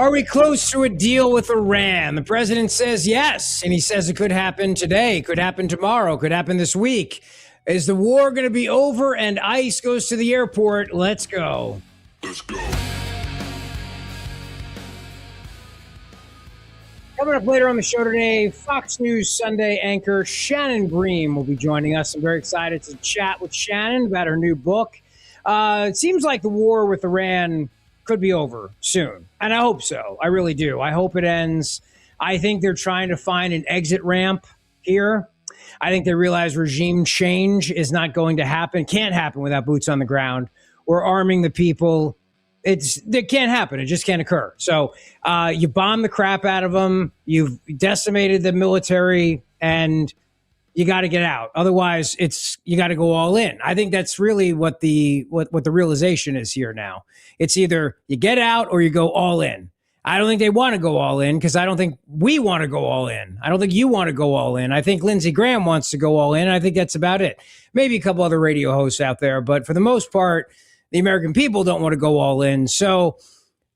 Are we close to a deal with Iran? The president says yes, and he says it could happen today, could happen tomorrow, could happen this week. Is the war going to be over and ICE goes to the airport? Let's go. Let's go. Coming up later on the show today, Fox News Sunday anchor Shannon Bream will be joining us. I'm very excited to chat with Shannon about her new book. It seems like the war with Iran could be over soon, and I hope so. I really do. I hope it ends. I think they're trying to find an exit ramp here. I think they realize regime change is not going to happen, can't happen without boots on the ground or arming the people. It can't happen. It just can't occur. So you bomb the crap out of them. You've decimated the military, and you got to get out. Otherwise, you got to go all in. I think that's really what the realization is here now. It's either you get out or you go all in. I don't think they want to go all in because I don't think we want to go all in. I don't think you want to go all in. I think Lindsey Graham wants to go all in. I think that's about it. Maybe a couple other radio hosts out there, but for the most part, the American people don't want to go all in. So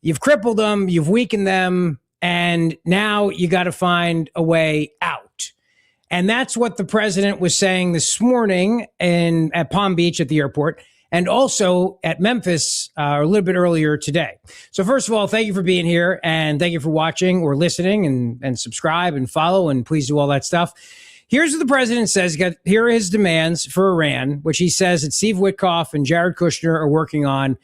you've crippled them, you've weakened them, and now you got to find a way out. And that's what the president was saying this morning at Palm Beach at the airport, and also at Memphis a little bit earlier today. So first of all, thank you for being here, and thank you for watching or listening, and subscribe and follow, and please do all that stuff. Here's what the president says. Here are his demands for Iran, which he says that Steve Witkoff and Jared Kushner are working on.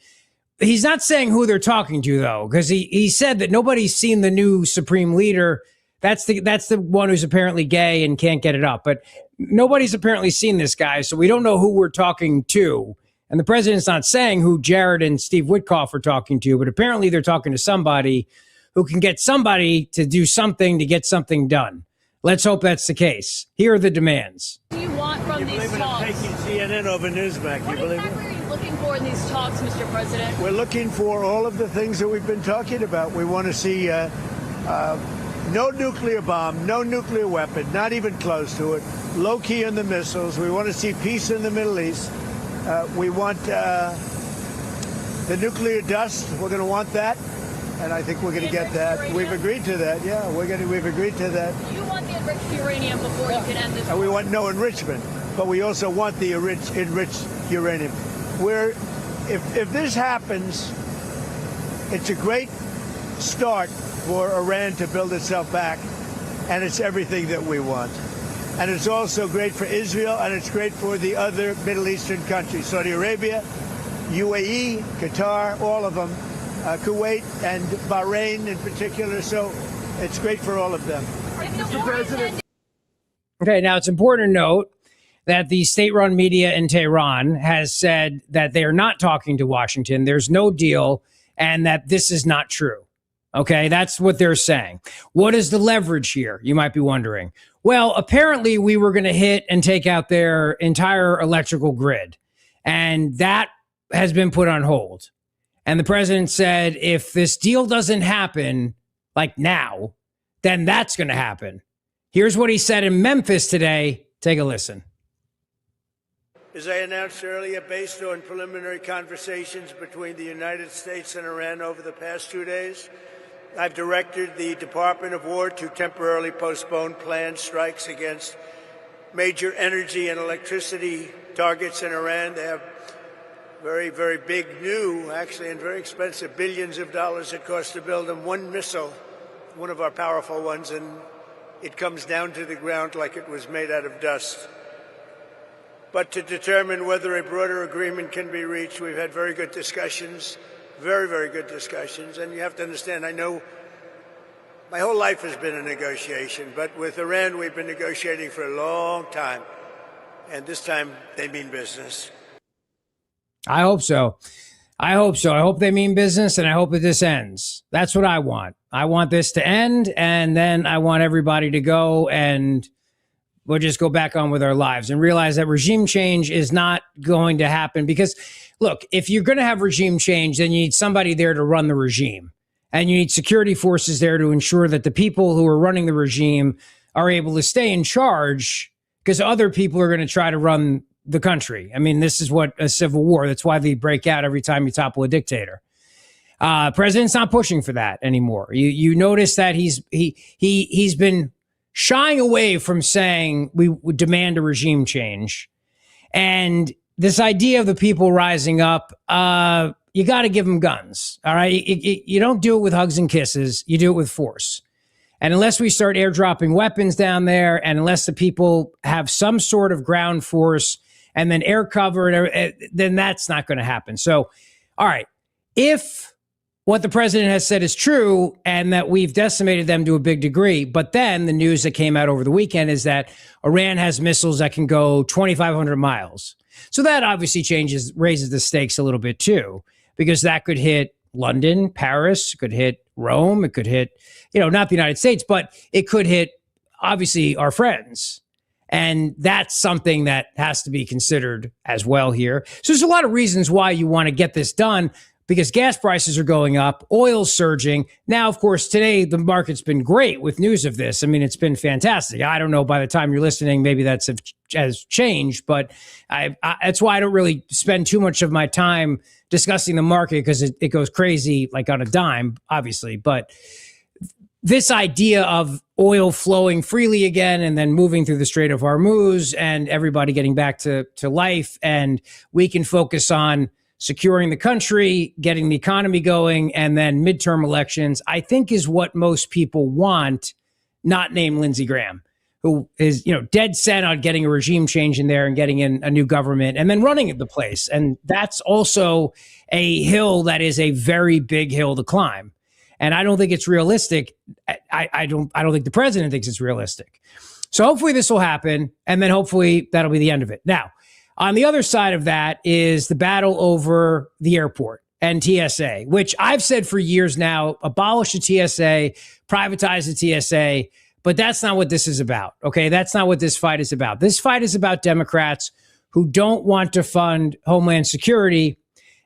He's not saying who they're talking to, though, because he said that nobody's seen the new supreme leader. That's the one who's apparently gay and can't get it up. But nobody's apparently seen this guy, so we don't know who we're talking to. And the president's not saying who Jared and Steve Witkoff are talking to, but apparently they're talking to somebody who can get somebody to do something to get something done. Let's hope that's the case. Here are the demands. What do you want from these talks? I'm taking CNN over Newsmax. What exactly are you looking for in these talks, Mr. President? We're looking for all of the things that we've been talking about. We want to see no nuclear bomb, no nuclear weapon, not even close to it, low key on the missiles. We want to see peace in the Middle East. We want the nuclear dust. We're going to want that. And I think we're going to get that. Uranium? We've agreed to that. Yeah, we've agreed to that. You want the enriched uranium before you can end this. And we want no enrichment, but we also want the enriched uranium. If this happens, it's a great start for Iran to build itself back, and it's everything that we want. And it's also great for Israel, and it's great for the other Middle Eastern countries, Saudi Arabia, UAE, Qatar, all of them. Kuwait and Bahrain in particular, so it's great for all of them. Mr. President. Okay, now it's important to note that the state-run media in Tehran has said that they are not talking to Washington. There's no deal, and that this is not true. Okay, that's what they're saying. What is the leverage here, you might be wondering? Well, apparently we were going to hit and take out their entire electrical grid, and that has been put on hold. And the president said, if this deal doesn't happen, like now, then that's going to happen. Here's what he said in Memphis today. Take a listen. As I announced earlier, based on preliminary conversations between the United States and Iran over the past 2 days, I've directed the Department of War to temporarily postpone planned strikes against major energy and electricity targets in Iran. They have very, very big, new, actually, and very expensive, billions of dollars it costs to build them. One missile, one of our powerful ones, and it comes down to the ground like it was made out of dust. But to determine whether a broader agreement can be reached, we've had very good discussions, very, very good discussions. And you have to understand, I know my whole life has been a negotiation, but with Iran, we've been negotiating for a long time. And this time, they mean business. I hope so. I hope so. I hope they mean business, and I hope that this ends. That's what I want. I want this to end, and then I want everybody to go, and we'll just go back on with our lives and realize that regime change is not going to happen. Because, look, if you're going to have regime change, then you need somebody there to run the regime, and you need security forces there to ensure that the people who are running the regime are able to stay in charge, because other people are going to try to run the country. I mean, this is what a civil war. That's why they break out every time you topple a dictator. President's not pushing for that anymore. You notice that he's been shying away from saying we would demand a regime change. And this idea of the people rising up, you got to give them guns. All right. You don't do it with hugs and kisses. You do it with force. And unless we start airdropping weapons down there, and unless the people have some sort of ground force and then air cover, then that's not going to happen. So, all right, if what the president has said is true and that we've decimated them to a big degree, but then the news that came out over the weekend is that Iran has missiles that can go 2,500 miles. So that obviously raises the stakes a little bit too, because that could hit London, Paris, it could hit Rome, it could hit, not the United States, but it could hit obviously our friends. And that's something that has to be considered as well here. So there's a lot of reasons why you want to get this done, because gas prices are going up, oil's surging. Now, of course, today the market's been great with news of this. I mean, it's been fantastic. I don't know, by the time you're listening, maybe that's has changed, but that's why I don't really spend too much of my time discussing the market, because it goes crazy like on a dime, obviously. But this idea of oil flowing freely again and then moving through the Strait of Hormuz and everybody getting back to life, and we can focus on securing the country, getting the economy going, and then midterm elections, I think is what most people want, not named Lindsey Graham, who is, dead set on getting a regime change in there and getting in a new government and then running the place. And that's also a hill that is a very big hill to climb. And I don't think it's realistic. I don't think the president thinks it's realistic. So hopefully this will happen. And then hopefully that'll be the end of it. Now, on the other side of that is the battle over the airport and TSA, which I've said for years now, abolish the TSA, privatize the TSA, but that's not what this is about. Okay. That's not what this fight is about. This fight is about Democrats who don't want to fund Homeland Security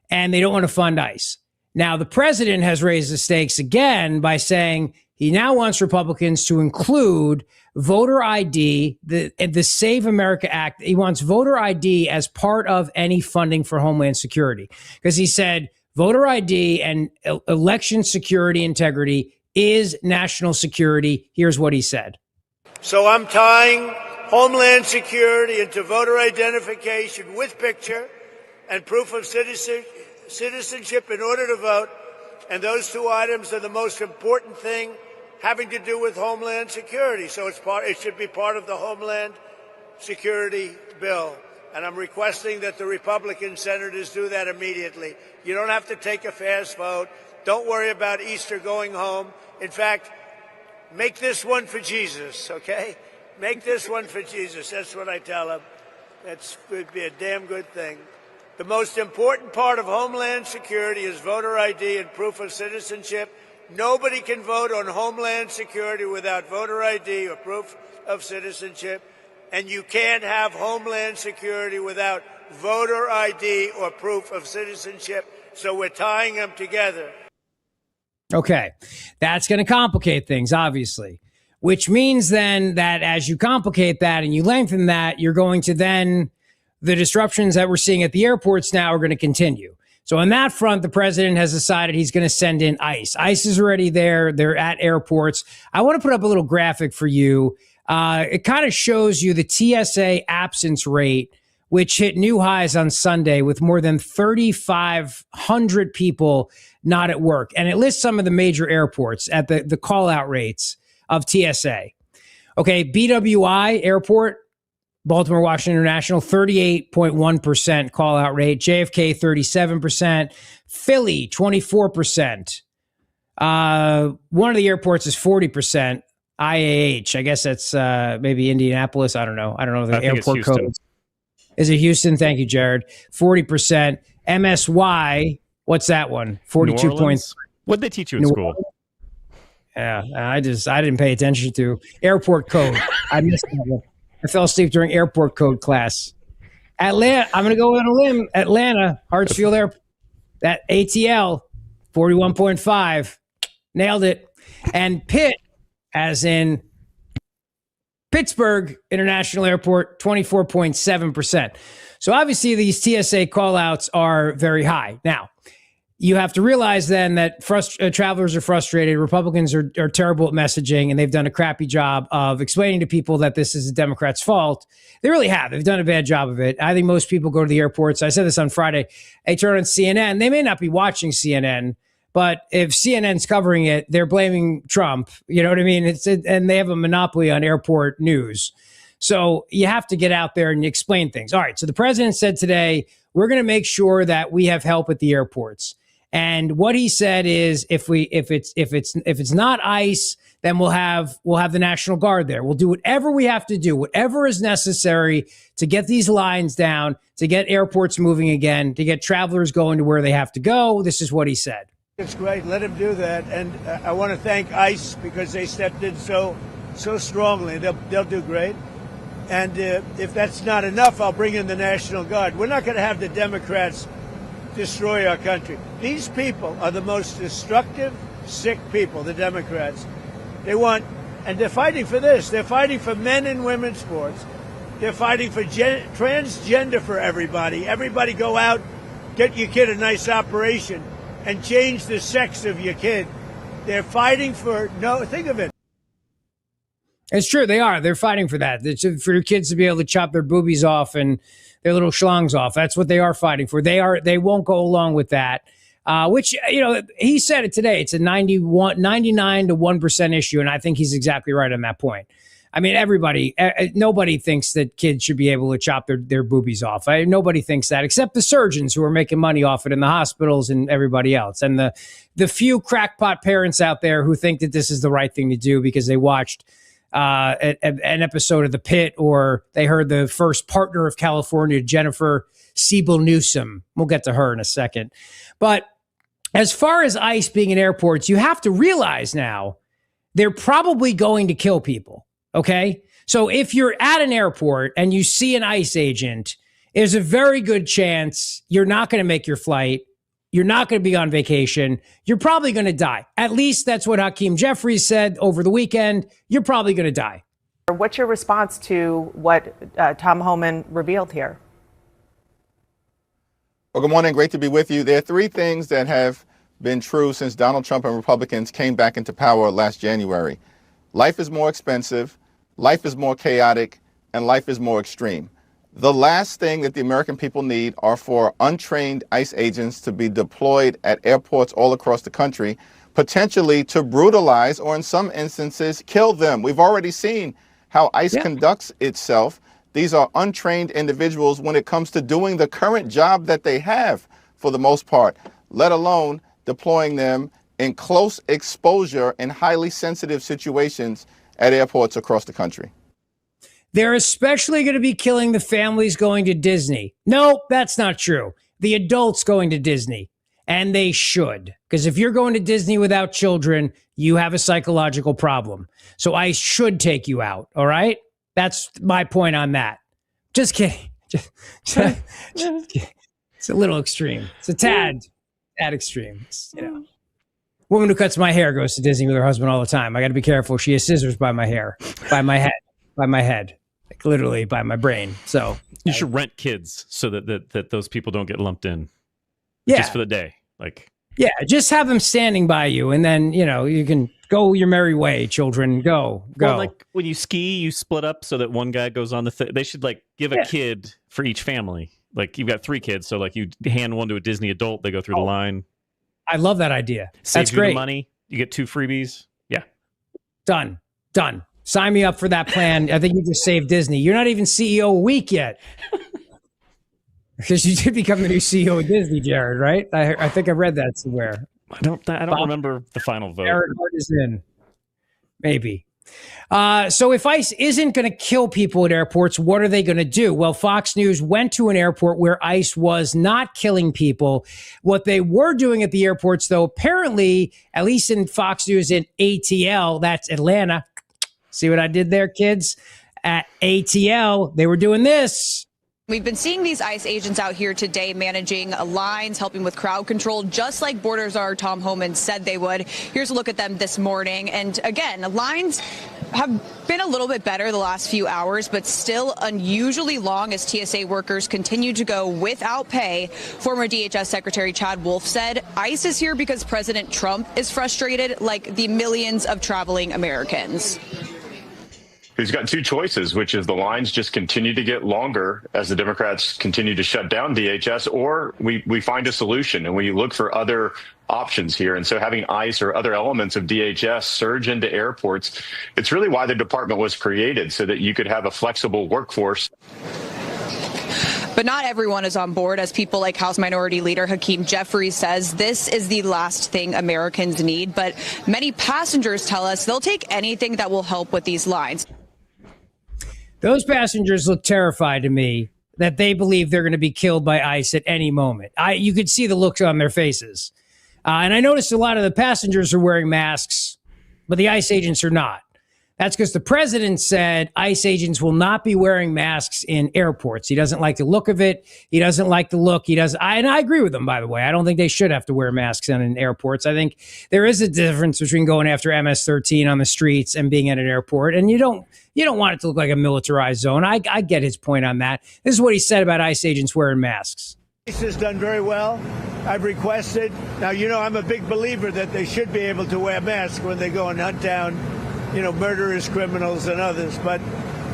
and they don't want to fund ICE. Now, the president has raised the stakes again by saying he now wants Republicans to include voter ID, the Save America Act. He wants voter ID as part of any funding for Homeland Security, because he said voter ID and election security integrity is national security. Here's what he said. So I'm tying Homeland Security into voter identification with picture and proof of citizenship in order to vote. And those two items are the most important thing having to do with Homeland Security. So it should be part of the Homeland Security bill. And I'm requesting that the Republican senators do that immediately. You don't have to take a fast vote. Don't worry about Easter going home. In fact, make this one for Jesus, okay? Make this one for Jesus. That's what I tell them. That would be a damn good thing. The most important part of Homeland Security is voter ID and proof of citizenship. Nobody can vote on Homeland Security without voter ID or proof of citizenship. And you can't have Homeland Security without voter ID or proof of citizenship. So we're tying them together. Okay, that's going to complicate things, obviously, which means then that as you complicate that and you lengthen that, you're going to then, the disruptions that we're seeing at the airports now are going to continue. So on that front, the president has decided he's going to send in ICE. ICE is already there. They're at airports. I want to put up a little graphic for you. It kind of shows you the TSA absence rate, which hit new highs on Sunday with more than 3,500 people not at work. And it lists some of the major airports at the call out rates of TSA. Okay, BWI Airport, Baltimore Washington International, 38.1% call out rate. JFK, 37%. Philly, 24%. One of the airports is 40%. IAH, I guess that's maybe Indianapolis. I don't know. I don't know the airport code. Is it Houston? Thank you, Jared. 40%. MSY, what's that one? 42 points. What did they teach you in school? Yeah, I didn't pay attention to airport code. I missed that one. I fell asleep during airport code class. Atlanta, I'm going to go on a limb. Atlanta, Hartsfield Airport. That ATL, 41.5. Nailed it. And Pitt, as in Pittsburgh International Airport, 24.7%. So obviously these TSA callouts are very high. Now, you have to realize then that travelers are frustrated. Republicans are terrible at messaging, and they've done a crappy job of explaining to people that this is the Democrats' fault. They really have. They've done a bad job of it. I think most people go to the airports. I said this on Friday. They turn on CNN. They may not be watching CNN, but if CNN's covering it, they're blaming Trump. You know what I mean? And they have a monopoly on airport news. So you have to get out there and explain things. All right. So the president said today, we're going to make sure that we have help at the airports. And what he said is, if it's not ICE, then we'll have the National Guard there. We'll do whatever we have to do, whatever is necessary to get these lines down, to get airports moving again, to get travelers going to where they have to go. This is what he said. It's great. Let him do that. And I want to thank ICE because they stepped in so strongly. They'll do great. And if that's not enough, I'll bring in the National Guard. We're not going to have the Democrats destroy our country. These people are the most destructive, sick people, the Democrats. And they're fighting for this. They're fighting for men and women's sports. They're fighting for transgender for everybody. Everybody go out, get your kid a nice operation, and change the sex of your kid. They're fighting think of it. It's true. They are. They're fighting for that. It's for your kids to be able to chop their boobies off and their little schlongs off. That's what they are fighting for. They won't go along with that. Which, he said it today. It's a 99 to 1% issue. And I think he's exactly right on that point. I mean, nobody thinks that kids should be able to chop their boobies off. Nobody thinks that, except the surgeons who are making money off it in the hospitals and everybody else. And the few crackpot parents out there who think that this is the right thing to do because they watched an episode of The Pit, or they heard the first partner of California, Jennifer Siebel Newsom. We'll get to her in a second. But as far as ICE being in airports, you have to realize now they're probably going to kill people. Okay. So if you're at an airport and you see an ICE agent, there's a very good chance you're not going to make your flight. You're not going to be on vacation. You're probably going to die. At least that's what Hakeem Jeffries said over the weekend. You're probably going to die. What's your response to what Tom Homan revealed here? Well, good morning. Great to be with you. There are three things that have been true since Donald Trump and Republicans came back into power last January. Life is more expensive, life is more chaotic, and life is more extreme. The last thing that the American people need are for untrained ICE agents to be deployed at airports all across the country, potentially to brutalize or in some instances kill them. We've already seen how ICE conducts itself. These are untrained individuals when it comes to doing the current job that they have for the most part, let alone deploying them in close exposure in highly sensitive situations at airports across the country. They're especially going to be killing the families going to Disney. No, that's not true. The adults going to Disney. And they should. Because if you're going to Disney without children, you have a psychological problem. So ICE should take you out. All right? That's my point on that. Just kidding. Just kidding. It's a little extreme. It's a tad extreme. Woman who cuts my hair goes to Disney with her husband all the time. I got to be careful. She has scissors by my hair, by my head. Like literally by my brain. So you should rent kids so that those people don't get lumped in. Yeah. Just for the day. Just have them standing by you, and then you can go your merry way, children. Go. Well, like when you ski, you split up so that one guy goes on they should give a kid for each family. Like you've got 3 kids, so you hand one to a Disney adult, they go through the line. I love that idea. Saves That's great. You the money. You get 2 freebies. Yeah. Done. Sign me up for that plan. I think you just saved Disney. You're not even CEO a week yet. Because you did become the new CEO of Disney, Jared, right? I think I read that somewhere. I don't remember the final vote. Jared is in. Maybe. So if ICE isn't going to kill people at airports, what are they going to do? Well, Fox News went to an airport where ICE was not killing people. What they were doing at the airports, though, apparently, at least in Fox News in ATL, that's Atlanta. See what I did there, kids? At ATL, they were doing this. We've been seeing these ICE agents out here today managing lines, helping with crowd control, just like Border Czar Tom Homan said they would. Here's a look at them this morning. And again, lines have been a little bit better the last few hours, but still unusually long as TSA workers continue to go without pay. Former DHS Secretary Chad Wolf said ICE is here because President Trump is frustrated, like the millions of traveling Americans. He's got two choices, which is the lines just continue to get longer as the Democrats continue to shut down DHS, or we find a solution and we look for other options here. And so having ICE or other elements of DHS surge into airports, it's really why the department was created, so that you could have a flexible workforce. But not everyone is on board, as people like House Minority Leader Hakeem Jeffries says this is the last thing Americans need. But many passengers tell us they'll take anything that will help with these lines. Those passengers look terrified to me, that they believe they're going to be killed by ICE at any moment. You could see the looks on their faces. And I noticed a lot of the passengers are wearing masks, but the ICE agents are not. That's because the president said ICE agents will not be wearing masks in airports. He doesn't like the look of it. He doesn't like the look. And I agree with him, by the way. I don't think they should have to wear masks in airports. I think there is a difference between going after MS-13 on the streets and being at an airport. And you don't want it to look like a militarized zone. I get his point on that. This is what he said about ICE agents wearing masks. ICE has done very well. I've requested. Now, I'm a big believer that they should be able to wear masks when they go and hunt down murderers, criminals, and others. But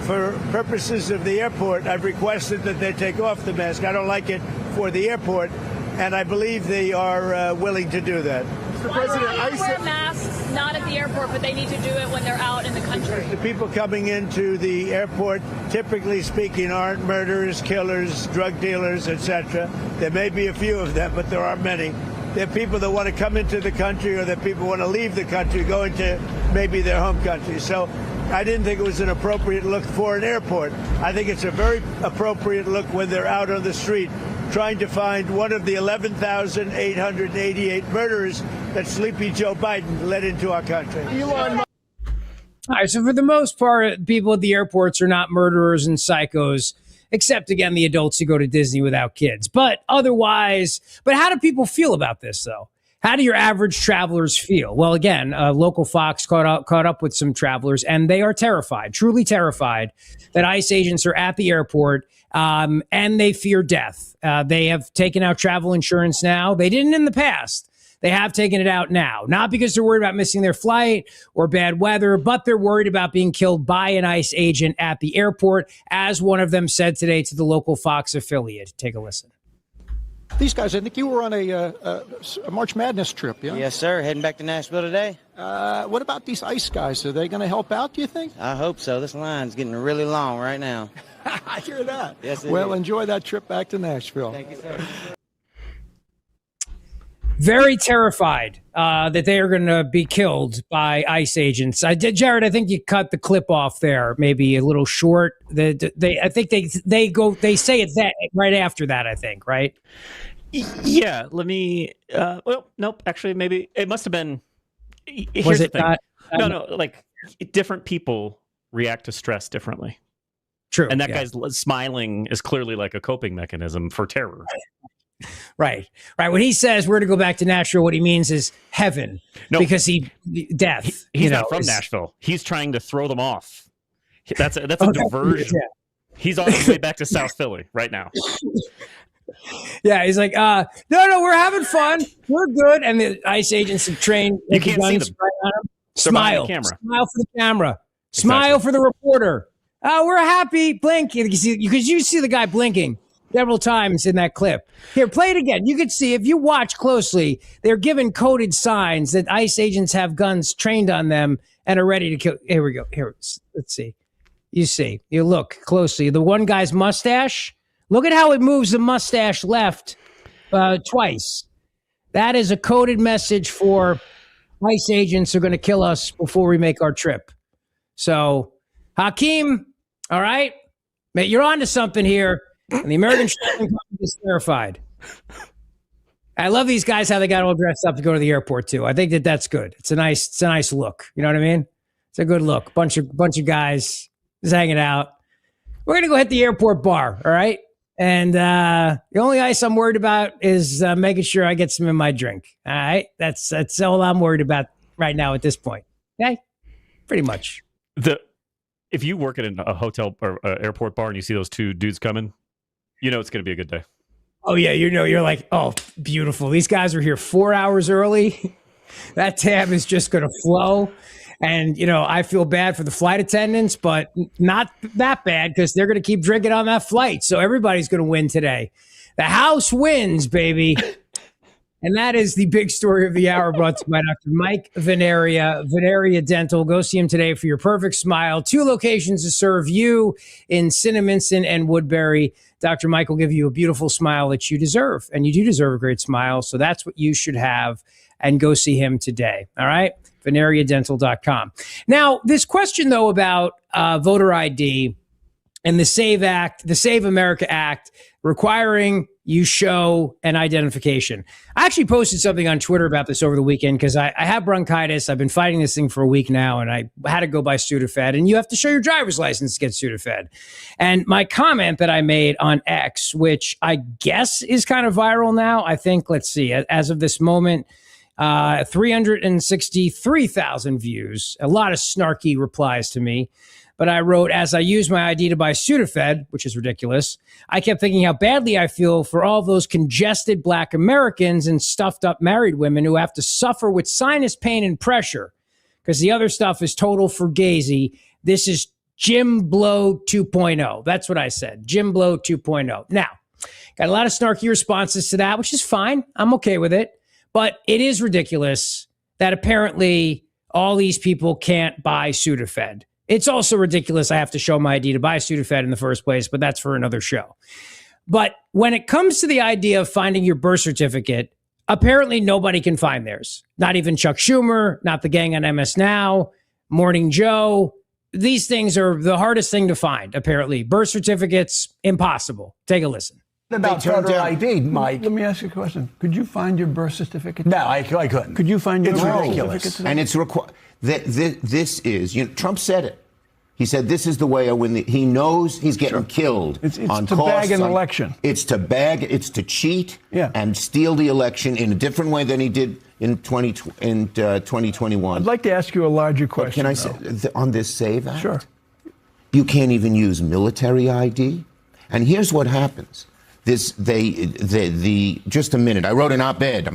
for purposes of the airport, I've requested that they take off the mask. I don't like it for the airport, and I believe they are willing to do that. Mr. President, ICE wear masks, not at the airport, but they need to do it when they're out in the country. The people coming into the airport, typically speaking, aren't murderers, killers, drug dealers, etc. There may be a few of them, but there aren't many. They're people that want to come into the country, or that people want to leave the country, go into maybe their home country. So I didn't think it was an appropriate look for an airport. I think it's a very appropriate look when they're out on the street trying to find one of the 11,888 murderers that Sleepy Joe Biden led into our country. All right, so for the most part, people at the airports are not murderers and psychos, except, again, the adults who go to Disney without kids. But otherwise, how do people feel about this, though? How do your average travelers feel? Well, again, local Fox caught up with some travelers, and they are terrified, truly terrified, that ICE agents are at the airport, and they fear death. They have taken out travel insurance now. They didn't in the past. They have taken it out now, not because they're worried about missing their flight or bad weather, but they're worried about being killed by an ICE agent at the airport, as one of them said today to the local Fox affiliate. Take a listen. These guys, I think you were on a March Madness trip, yeah? Yes, sir. Heading back to Nashville today. What about these ICE guys? Are they going to help out, do you think? I hope so. This line's getting really long right now. I hear that. Yes, well, enjoy that trip back to Nashville. Thank you, sir. Very terrified that they are going to be killed by ICE agents. Jared, I think you cut the clip off there, maybe a little short. I think they say it that right after that. I think, right? Yeah. Let me. Well, nope. Actually, maybe it must have been. Here's Was the it thing. not? No. Like different people react to stress differently. True. And that guy's smiling is clearly like a coping mechanism for terror. Right. When he says we're to go back to Nashville, what he means is heaven, because death. He's not from Nashville. He's trying to throw them off. That's a diversion. Yeah. He's on his way back to South Philly right now. Yeah, he's like, no, we're having fun. We're good. And the ICE agents have trained. You can't see them. Right on him. Smile. Smile for the camera. Smile for the reporter. We're happy. Blink. Because you see the guy blinking several times in that clip. Here, play it again. You can see, if you watch closely, they're given coded signs that ICE agents have guns trained on them and are ready to kill. Here we go. Here, let's see. You look closely. The one guy's mustache, look at how it moves the mustache left twice. That is a coded message for ICE agents are going to kill us before we make our trip. So, Hakeem, all right, mate, you're on to something here. And the American shopping company is terrified. I love these guys, how they got all dressed up to go to the airport too. I think that's good. It's a nice look. You know what I mean? It's a good look. Bunch of guys just hanging out. We're gonna go hit the airport bar, all right? And the only ice I'm worried about is making sure I get some in my drink. All right, that's all I'm worried about right now at this point. Okay, pretty much. If you work at a hotel or airport bar and you see those two dudes coming, you know it's going to be a good day. Oh, yeah. You're like, oh, beautiful. These guys are here 4 hours early. That tab is just going to flow. And, I feel bad for the flight attendants, but not that bad because they're going to keep drinking on that flight. So everybody's going to win today. The house wins, baby. And that is the big story of the hour, brought to you by Dr. Mike Veneria, Veneria Dental. Go see him today for your perfect smile. 2 locations to serve you in Cinnaminson and Woodbury. Dr. Mike will give you a beautiful smile that you deserve. And you do deserve a great smile. So that's what you should have. And go see him today. All right? VeneriaDental.com. Now, this question, though, about voter ID and the SAVE Act, the Save America Act, requiring you show an identification. I actually posted something on Twitter about this over the weekend because I have bronchitis. I've been fighting this thing for a week now, and I had to go buy Sudafed, and you have to show your driver's license to get Sudafed. And my comment that I made on X, which I guess is kind of viral now, I think, let's see, as of this moment, 363,000 views, a lot of snarky replies to me. But I wrote, as I use my ID to buy Sudafed, which is ridiculous, I kept thinking how badly I feel for all those congested Black Americans and stuffed up married women who have to suffer with sinus pain and pressure because the other stuff is total fugazi. This is Jim Blow 2.0. That's what I said, Jim Blow 2.0. Now, got a lot of snarky responses to that, which is fine. I'm okay with it. But it is ridiculous that apparently all these people can't buy Sudafed. It's also ridiculous I have to show my ID to buy Sudafed in the first place, but that's for another show. But when it comes to the idea of finding your birth certificate, apparently nobody can find theirs. Not even Chuck Schumer, not the gang on MS Now, Morning Joe. These things are the hardest thing to find, apparently. Birth certificates, impossible. Take a listen. About voter ID, Mike. Let me ask you a question. Could you find your birth certificate? No, I couldn't. Could you find your birth certificate today? And it's required. This is, Trump said it. He said, this is the way I win. He knows he's getting killed. It's to bag an election. It's to cheat and steal the election in a different way than he did in 2021. I'd like to ask you a larger question. Can I say, on this SAVE Act? Sure. You can't even use military ID. And here's what happens. Just a minute. I wrote an op-ed.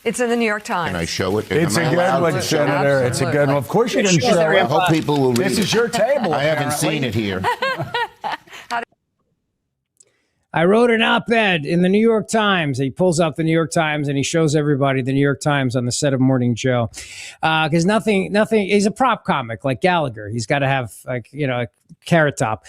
It's in the New York Times. Can I show it? It's a good one, Senator. It's a good one. Of course you can show it. I hope people will read it. This is your table. I haven't seen it here. I wrote an op-ed in the New York Times. He pulls up the New York Times and he shows everybody the New York Times on the set of Morning Joe. Because nothing, he's a prop comic like Gallagher. He's got to have a carrot top.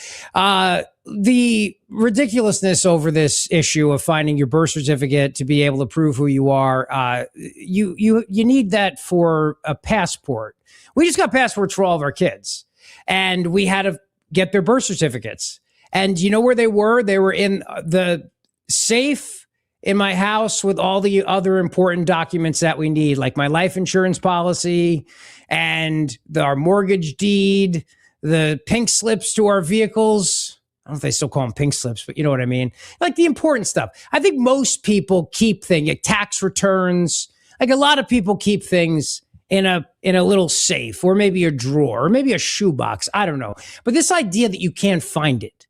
The ridiculousness over this issue of finding your birth certificate to be able to prove who you are, you need that for a passport. We just got passports for all of our kids, and we had to get their birth certificates. And you know where they were? They were in the safe in my house with all the other important documents that we need, like my life insurance policy and our mortgage deed, the pink slips to our vehicles. I don't know if they still call them pink slips, but you know what I mean? Like the important stuff. I think most people keep things, like tax returns. Like a lot of people keep things in a little safe, or maybe a drawer, or maybe a shoebox. I don't know. But this idea that you can't find it,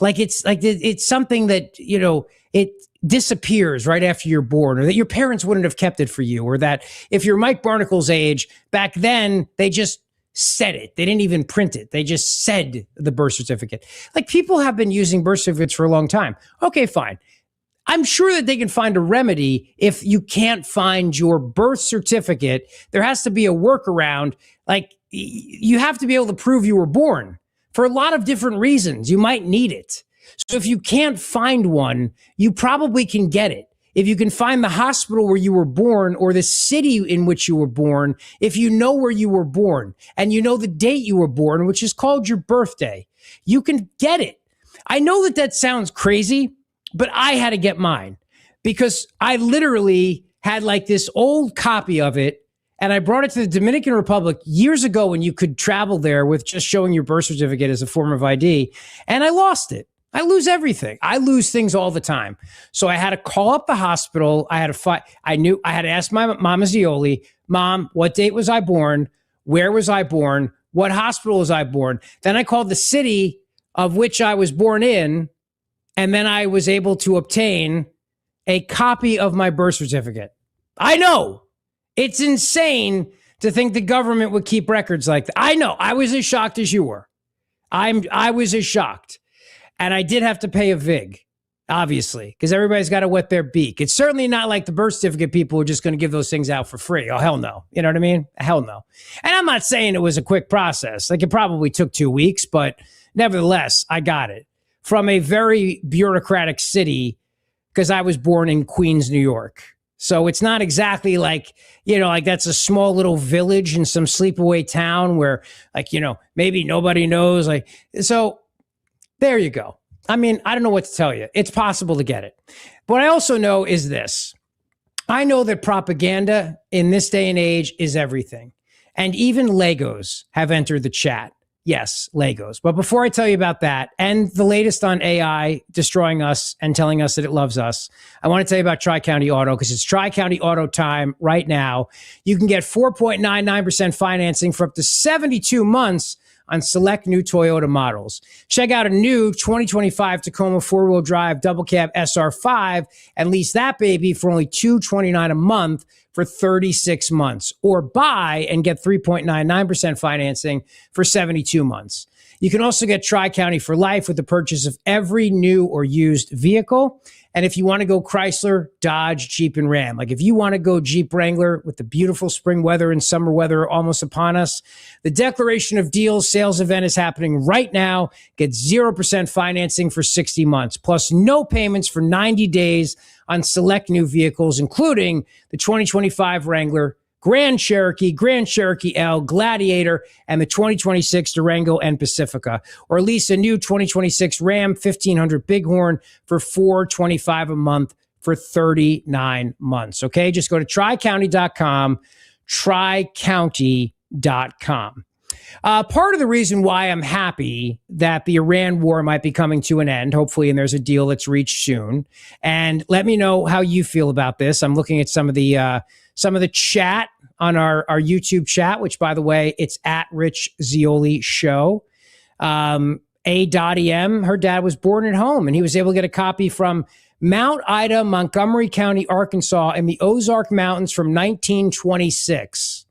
it's something that, it disappears right after you're born, or that your parents wouldn't have kept it for you, or that if you're Mike Barnacle's age, back then they just said it. They didn't even print it. They just said the birth certificate. Like, people have been using birth certificates for a long time. Okay, fine. I'm sure that they can find a remedy if you can't find your birth certificate. There has to be a workaround. Like, you have to be able to prove you were born. For a lot of different reasons, you might need it. So if you can't find one, you probably can get it. If you can find the hospital where you were born, or the city in which you were born, if you know where you were born and you know the date you were born, which is called your birthday, you can get it. I know that sounds crazy, but I had to get mine because I literally had like this old copy of it. And I brought it to the Dominican Republic years ago when you could travel there with just showing your birth certificate as a form of ID. And I lost it. I lose everything. I lose things all the time. So I had to call up the hospital. I had to I had to ask my mama Zeoli, Mom, what date was I born? Where was I born? what hospital was I born. Then I called the city of which I was born in, and then I was able to obtain a copy of my birth certificate. I know. It's insane to think the government would keep records like that. I know. I was as shocked as you were. I was as shocked. And I did have to pay a VIG, obviously, because everybody's got to wet their beak. It's certainly not like the birth certificate people are just going to give those things out for free. Oh, hell no. You know what I mean? Hell no. And I'm not saying it was a quick process. Like, it probably took 2 weeks, but nevertheless, I got it from a very bureaucratic city because I was born in Queens, New York. So it's not exactly like, you know, like that's a small little village in some sleepaway town where, like, you know, maybe nobody knows. Like, so there you go. I mean, I don't know what to tell you. It's possible to get it. What I also know is this. I know that propaganda in this day and age is everything. And even Legos have entered the chat. Yes, Legos. But before I tell you about that and the latest on AI destroying us and telling us that it loves us, I want to tell you about Tri-County Auto because it's Tri-County Auto time right now. You can get 4.99% financing for up to 72 months on select new Toyota models. Check out a new 2025 Tacoma four-wheel drive double cab SR5 and lease that baby for only $229 a month for 36 months, or buy and get 3.99% financing for 72 months. You can also get Tri-County for life with the purchase of every new or used vehicle. And if you want to go Chrysler, Dodge, Jeep, and Ram, like if you want to go Jeep Wrangler with the beautiful spring weather and summer weather almost upon us, the Declaration of Deals sales event is happening right now. Get 0% financing for 60 months, plus no payments for 90 days on select new vehicles, including the 2025 Wrangler, Grand Cherokee L, Gladiator, and the 2026 Durango and Pacifica, or lease a new 2026 Ram 1500 Bighorn for $425 a month for 39 months. Okay, just go to tricounty.com, tricounty.com. Part of the reason why I'm happy that the Iran war might be coming to an end, hopefully, and there's a deal that's reached soon. And let me know how you feel about this. I'm looking at some of the chat on our YouTube chat, which, by the way, it's at Rich Zeoli Show. A.M., her dad was born at home, and he was able to get a copy from Mount Ida, Montgomery County, Arkansas, in the Ozark Mountains from 1926.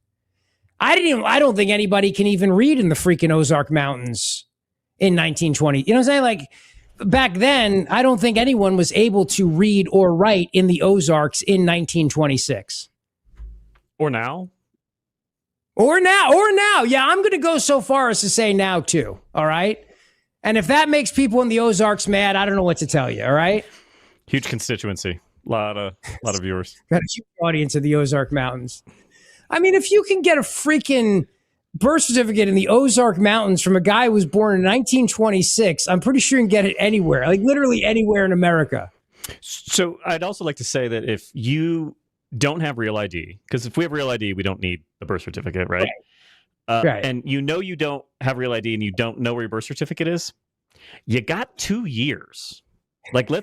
I don't think anybody can even read in the freaking Ozark Mountains in 1920. You know what I'm saying? Like, back then, I don't think anyone was able to read or write in the Ozarks in 1926. Or now. Yeah, I'm going to go so far as to say now, too. All right? And if that makes people in the Ozarks mad, I don't know what to tell you. All right? Huge constituency. A lot of viewers. Got a huge audience of the Ozark Mountains. I mean, if you can get a freaking birth certificate in the Ozark Mountains from a guy who was born in 1926, I'm pretty sure you can get it anywhere, like literally anywhere in America. So I'd also like to say that if you don't have real ID, because if we have real ID, we don't need the birth certificate, right? Right. And you know you don't have real ID and you don't know where your birth certificate is, you got 2 years. Like, you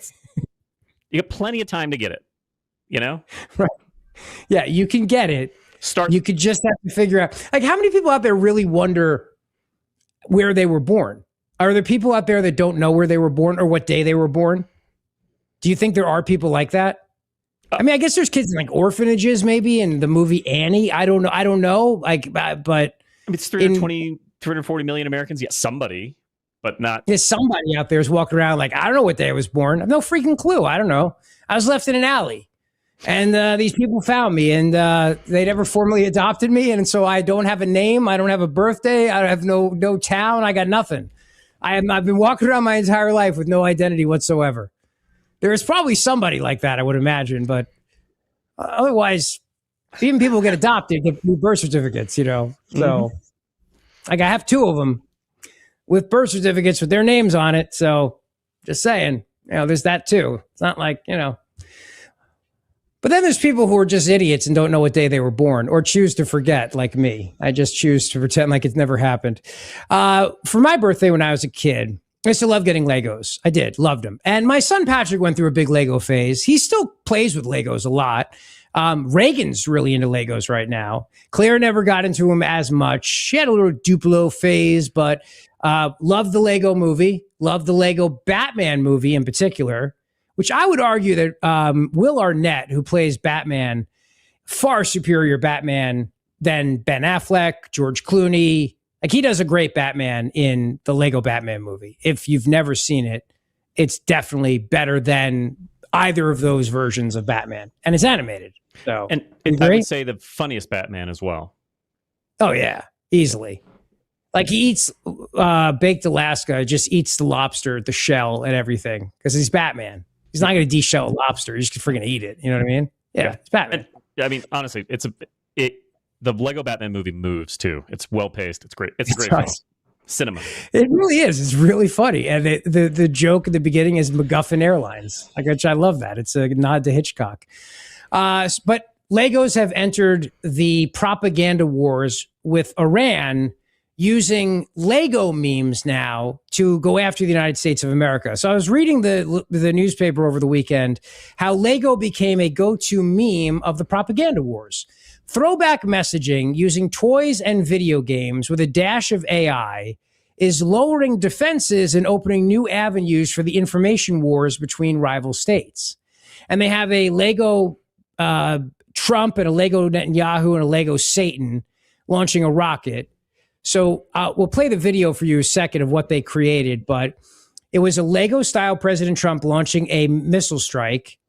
got plenty of time to get it, you know? Right. Yeah, you can get it. You could just have to figure out, like, how many people out there really wonder where they were born? Are there people out there that don't know where they were born or what day they were born? Do you think there are people like that? I mean, I guess there's kids in like orphanages, maybe, in the movie Annie. I don't know. Like, but I mean, it's 340 million Americans. Yeah, somebody, but not. There's somebody out there is walking around like, I don't know what day I was born. I have no freaking clue. I don't know. I was left in an alley. And these people found me, and they never formally adopted me, and so I don't have a name, I don't have a birthday, I have no town, I got nothing. I've been walking around my entire life with no identity whatsoever. There is probably somebody like that, I would imagine, but otherwise, even people who get adopted get new birth certificates, you know. So, like, I have 2 of them with birth certificates with their names on it. So, just saying, you know, there's that too. It's not like, you know. But then there's people who are just idiots and don't know what day they were born or choose to forget, like me. I just choose to pretend like it's never happened. For my birthday when I was a kid, I used to love getting Legos. I did, loved them. And my son Patrick went through a big Lego phase. He still plays with Legos a lot. Reagan's really into Legos right now. Claire never got into them as much. She had a little Duplo phase, but loved the Lego movie, loved the Lego Batman movie in particular, which I would argue that Will Arnett, who plays Batman, far superior Batman than Ben Affleck, George Clooney. Like, he does a great Batman in the Lego Batman movie. If you've never seen it, it's definitely better than either of those versions of Batman. And it's animated. So, and I would say the funniest Batman as well. Oh, yeah, easily. Like, he eats baked Alaska, just eats the lobster, the shell, and everything because he's Batman. He's not going to de-shell a lobster. He's just freaking eat it. You know what I mean? Yeah. It's Batman. And, I mean, honestly, the Lego Batman movie moves too. It's well paced. It's great. It's a great film. Cinema. It really is. It's really funny. And the joke at the beginning is MacGuffin Airlines. I love that. It's a nod to Hitchcock. But Legos have entered the propaganda wars with Iran using Lego memes now to go after the United States of America. So I was reading the newspaper over the weekend, how Lego became a go-to meme of the propaganda wars. Throwback messaging using toys and video games with a dash of AI is lowering defenses and opening new avenues for the information wars between rival states. And they have a Lego Trump and a Lego Netanyahu and a Lego Satan launching a rocket. So we'll play the video for you a second of what they created, but it was a Lego-style President Trump launching a missile strike,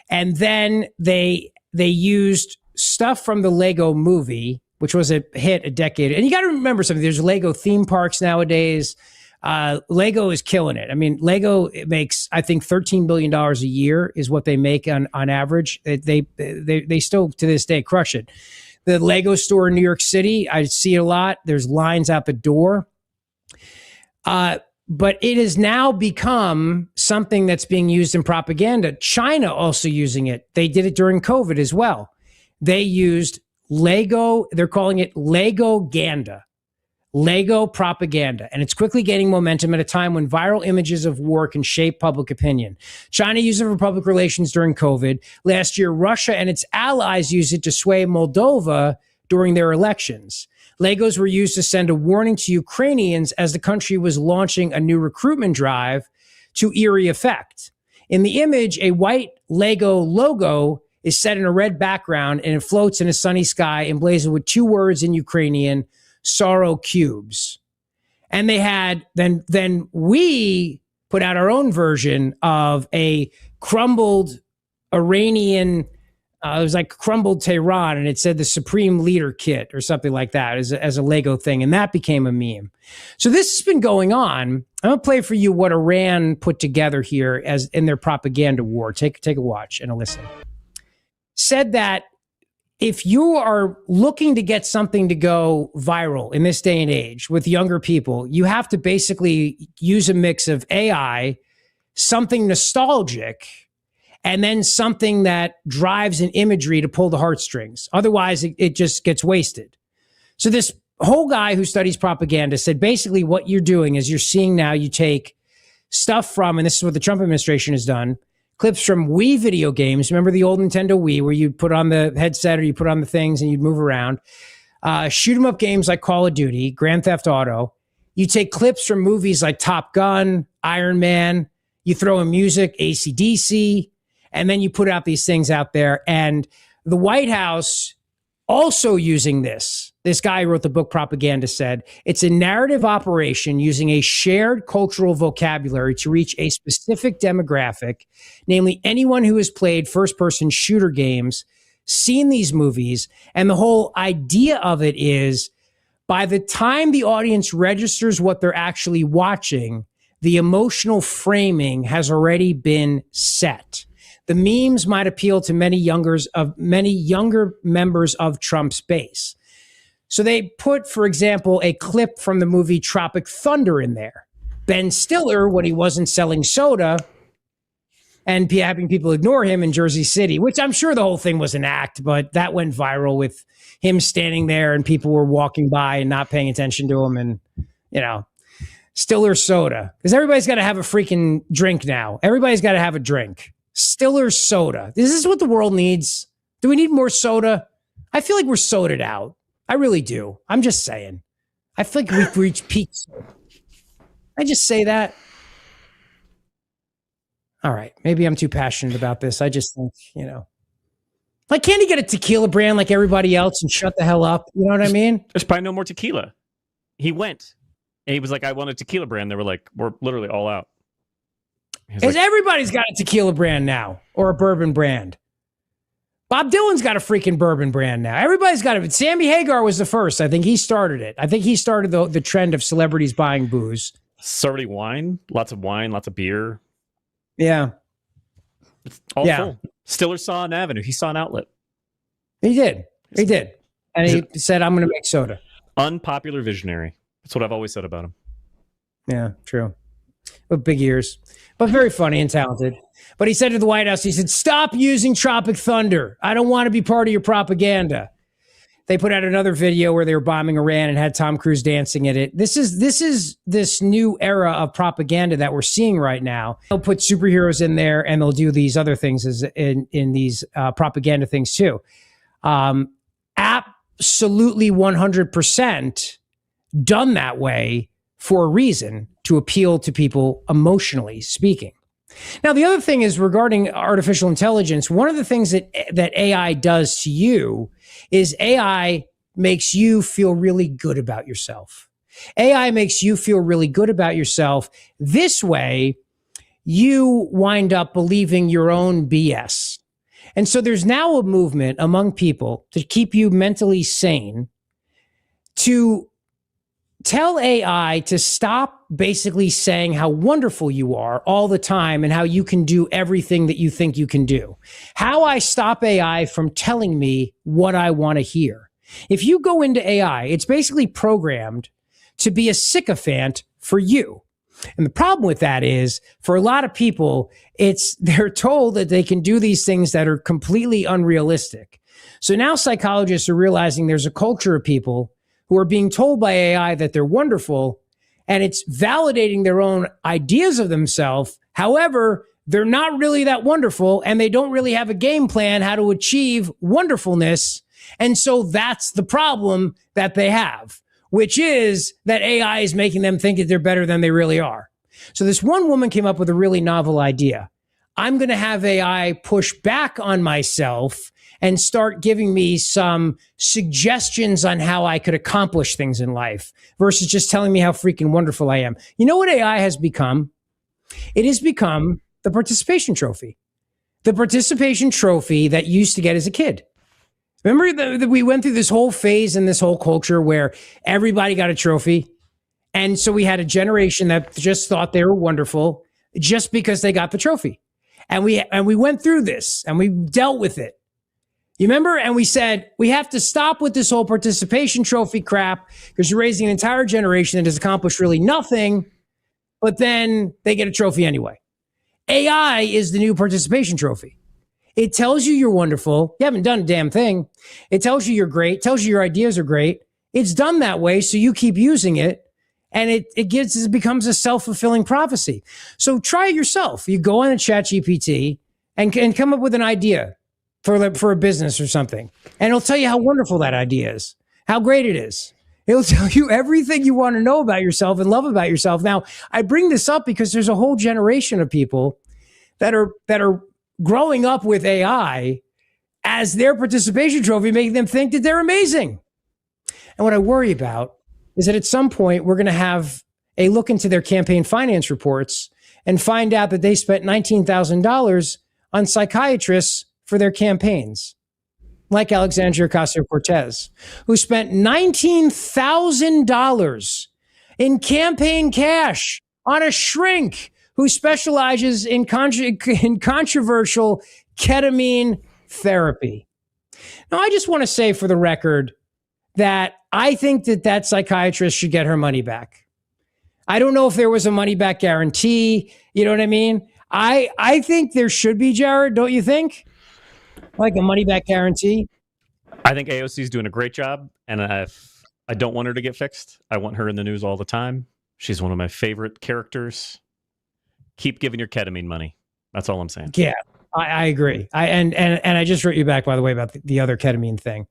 and then they used stuff from the Lego movie, which was a hit a decade. And you got to remember something. There's Lego theme parks nowadays. Lego is killing it. I mean, Lego, it makes, I think, $13 billion a year is what they make on average. They still, to this day, crush it. The Lego store in New York City, I see it a lot. There's lines out the door. But it has now become something that's being used in propaganda. China also using it. They did it during COVID as well. They used Lego. They're calling it Lego-ganda. Lego propaganda, and it's quickly gaining momentum at a time when viral images of war can shape public opinion. China used it for public relations during COVID. Last year, Russia and its allies used it to sway Moldova during their elections. Legos were used to send a warning to Ukrainians as the country was launching a new recruitment drive to eerie effect. In the image, a white Lego logo is set in a red background, and it floats in a sunny sky emblazoned with two words in Ukrainian, sorrow cubes. And they had, then we put out our own version of a crumbled Iranian, it was like crumbled Tehran, and it said the Supreme Leader Kit or something like that as a Lego thing. And that became a meme. So this has been going on. I'm going to play for you what Iran put together here as in their propaganda war. Take a watch and a listen. Said that if you are looking to get something to go viral in this day and age with younger people, you have to basically use a mix of AI, something nostalgic, and then something that drives an imagery to pull the heartstrings. Otherwise, it just gets wasted. So this whole guy who studies propaganda said basically what you're doing is you're seeing now, you take stuff from, and this is what the Trump administration has done, clips from Wii video games. Remember the old Nintendo Wii where you'd put on the headset or you put on the things and you'd move around. Shoot 'em up games like Call of Duty, Grand Theft Auto. You take clips from movies like Top Gun, Iron Man. You throw in music, AC/DC, and then you put out these things out there. And the White House also using this. This guy who wrote the book Propaganda said, it's a narrative operation using a shared cultural vocabulary to reach a specific demographic, namely anyone who has played first-person shooter games, seen these movies, and the whole idea of it is by the time the audience registers what they're actually watching, the emotional framing has already been set. The memes might appeal to many younger members of Trump's base. So they put, for example, a clip from the movie Tropic Thunder in there. Ben Stiller, when he wasn't selling soda and having people ignore him in Jersey City, which I'm sure the whole thing was an act, but that went viral with him standing there and people were walking by and not paying attention to him. And, you know, Stiller soda, because everybody's got to have a freaking drink now. Everybody's got to have a drink. Stiller soda. This is what the world needs. Do we need more soda? I feel like we're sodaed out. I really do. I'm just saying. I feel like we've reached peak soda. I just say that. All right. Maybe I'm too passionate about this. I just think, like, can't he get a tequila brand like everybody else and shut the hell up? You know what I mean? There's probably no more tequila. He went and he was like, I want a tequila brand. They were like, we're literally all out. Because everybody's got a tequila brand now or a bourbon brand. Bob Dylan's got a freaking bourbon brand now. Everybody's got it. Sammy Hagar was the first. I think he started it. I think he started the trend of celebrities buying booze. Celebrity wine, lots of beer. Yeah. It's all full. Stiller saw an avenue. He saw an outlet. He did. And he said, I'm going to make soda. Unpopular visionary. That's what I've always said about him. Yeah, true. With big ears. But very funny and talented. But he said to the White House, he said, stop using Tropic Thunder. I don't want to be part of your propaganda. They put out another video where they were bombing Iran and had Tom Cruise dancing in it. This is this new era of propaganda that we're seeing right now. They'll put superheroes in there and they'll do these other things in these propaganda things too. Absolutely 100% done that way for a reason, to appeal to people emotionally speaking. Now, the other thing is regarding artificial intelligence. One of the things that AI does to you is AI makes you feel really good about yourself. AI makes you feel really good about yourself. This way, you wind up believing your own BS. And so there's now a movement among people to keep you mentally sane, to tell AI to stop basically saying how wonderful you are all the time and how you can do everything that you think you can do. How I stop AI from telling me what I want to hear. If you go into AI, it's basically programmed to be a sycophant for you. And the problem with that is, for a lot of people, they're told that they can do these things that are completely unrealistic. So now psychologists are realizing there's a culture of people who are being told by AI that they're wonderful, and it's validating their own ideas of themselves. However, they're not really that wonderful, and they don't really have a game plan how to achieve wonderfulness. And so that's the problem that they have, which is that AI is making them think that they're better than they really are. So this one woman came up with a really novel idea. I'm going to have AI push back on myself and start giving me some suggestions on how I could accomplish things in life versus just telling me how freaking wonderful I am. You know what AI has become? It has become the participation trophy. The participation trophy that you used to get as a kid. Remember that we went through this whole phase in this whole culture where everybody got a trophy. And so we had a generation that just thought they were wonderful just because they got the trophy. And we went through this and we dealt with it. You remember? And we said, we have to stop with this whole participation trophy crap because you're raising an entire generation that has accomplished really nothing, but then they get a trophy anyway. AI is the new participation trophy. It tells you you're wonderful. You haven't done a damn thing. It tells you you're great, tells you your ideas are great. It's done that way, so you keep using it, and it becomes a self-fulfilling prophecy. So try it yourself. You go on a ChatGPT and come up with an idea for a business or something. And it'll tell you how wonderful that idea is, how great it is. It'll tell you everything you want to know about yourself and love about yourself. Now, I bring this up because there's a whole generation of people that are growing up with AI as their participation trophy, making them think that they're amazing. And what I worry about is that at some point, we're going to have a look into their campaign finance reports and find out that they spent $19,000 on psychiatrists for their campaigns, like Alexandria Ocasio-Cortez, who spent $19,000 in campaign cash on a shrink who specializes in controversial ketamine therapy. Now, I just want to say for the record that I think that psychiatrist should get her money back. I don't know if there was a money back guarantee. You know what I mean? I think there should be, Jared, don't you think? Like a money back guarantee. I think AOC is doing a great job, and I don't want her to get fixed. I want her in the news all the time. She's one of my favorite characters. Keep giving your ketamine money. That's all I'm saying. Yeah. I agree. And I just wrote you back, by the way, about the other ketamine thing.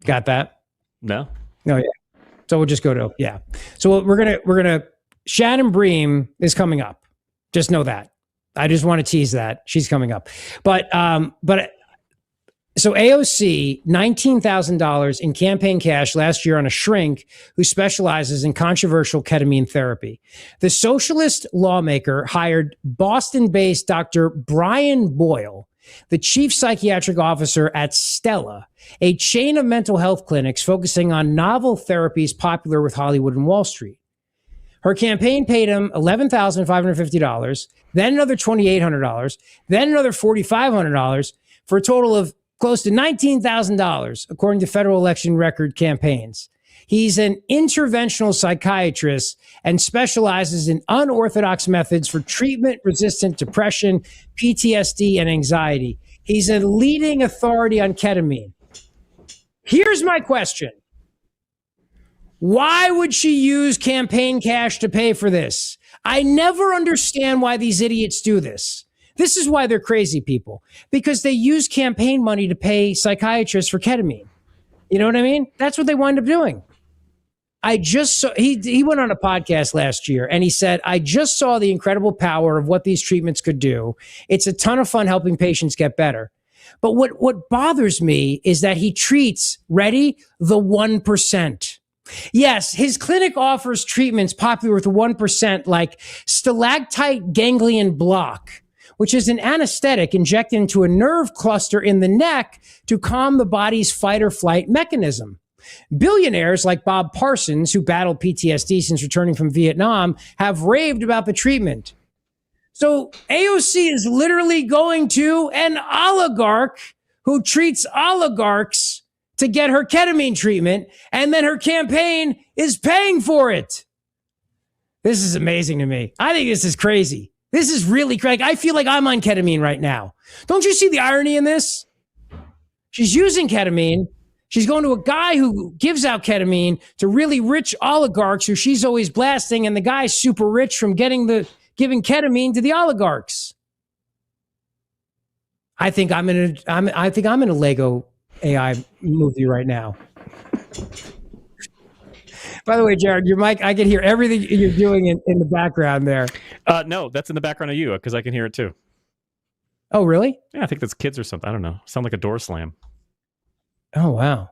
Got that? No. Oh yeah. So we'll just go to yeah. So we're gonna Shannon Bream is coming up. Just know that. I just want to tease that she's coming up. But so AOC $19,000 in campaign cash last year on a shrink who specializes in controversial ketamine therapy. The socialist lawmaker hired Boston-based Dr. Brian Boyle, the chief psychiatric officer at Stella, a chain of mental health clinics focusing on novel therapies popular with Hollywood and Wall Street. Her campaign paid him $11,550, then another $2,800, then another $4,500 for a total of close to $19,000, according to federal election record campaigns. He's an interventional psychiatrist and specializes in unorthodox methods for treatment-resistant depression, PTSD, and anxiety. He's a leading authority on ketamine. Here's my question. Why would she use campaign cash to pay for this? I never understand why these idiots do this. This is why they're crazy people, because they use campaign money to pay psychiatrists for ketamine. You know what I mean? That's what they wind up doing. I just saw, he went on a podcast last year and he said, I just saw the incredible power of what these treatments could do. It's a ton of fun helping patients get better. But what bothers me is that he treats, ready, the 1%. Yes, his clinic offers treatments popular with the 1%, like stalactite ganglion block, which is an anesthetic injected into a nerve cluster in the neck to calm the body's fight or flight mechanism. Billionaires like Bob Parsons, who battled PTSD since returning from Vietnam, have raved about the treatment. So AOC is literally going to an oligarch who treats oligarchs to get her ketamine treatment, and then her campaign is paying for it. This is amazing to me. I think this is crazy. This is really crazy. I feel like I'm on ketamine right now. Don't you see the irony in this? She's using ketamine. She's going to a guy who gives out ketamine to really rich oligarchs who she's always blasting, and the guy's super rich from giving ketamine to the oligarchs. I think I'm in a Lego AI movie right now. By the way, Jared, your mic, I can hear everything you're doing in the background there. No, that's in the background of you because I can hear it too. Oh, really? Yeah, I think that's kids or something. I don't know. Sound like a door slam. Oh, wow.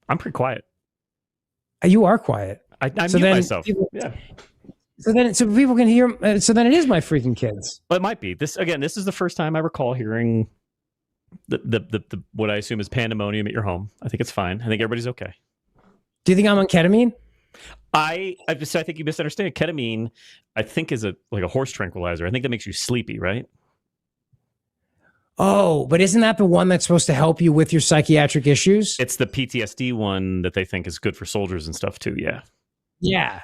I'm pretty quiet. You are quiet. I mute myself. Yeah. So people can hear. So then it is my freaking kids. Well, it might be. This is the first time I recall hearing the what I assume is pandemonium at your home. I think it's fine. I think everybody's okay. Do you think I'm on ketamine? I think you misunderstand. Ketamine, I think, is like a horse tranquilizer. I think that makes you sleepy, right? Oh, but isn't that the one that's supposed to help you with your psychiatric issues? It's the PTSD one that they think is good for soldiers and stuff too. Yeah. Yeah.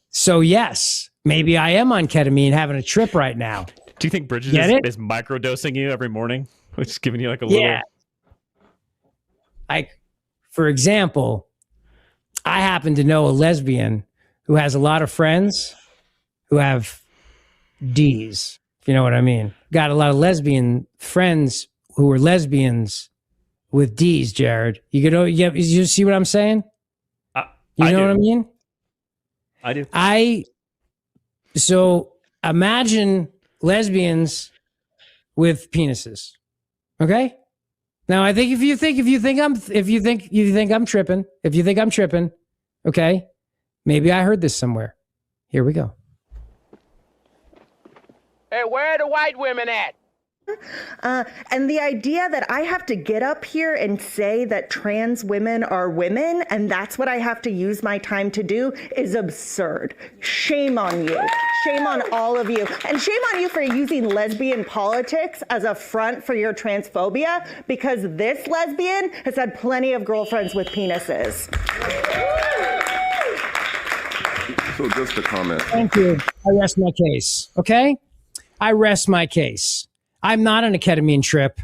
So yes, maybe I am on ketamine having a trip right now. Do you think Bridget is microdosing you every morning? Which is giving you like a little... Yeah. Like, for example, I happen to know a lesbian who has a lot of friends who have D's, if you know what I mean. Got a lot of lesbian friends who are lesbians with D's, Jared. You see what I'm saying? You know what I mean? I do. So imagine lesbians with penises. Okay? Now I think if you think I'm tripping, okay? Maybe I heard this somewhere. Here we go. Hey, where are the white women at? And the idea that I have to get up here and say that trans women are women and that's what I have to use my time to do is absurd. Shame on you. Shame on all of you. And shame on you for using lesbian politics as a front for your transphobia, because this lesbian has had plenty of girlfriends with penises. So just a comment. Thank you. I rest my case. Okay? I rest my case. I'm not on a ketamine trip.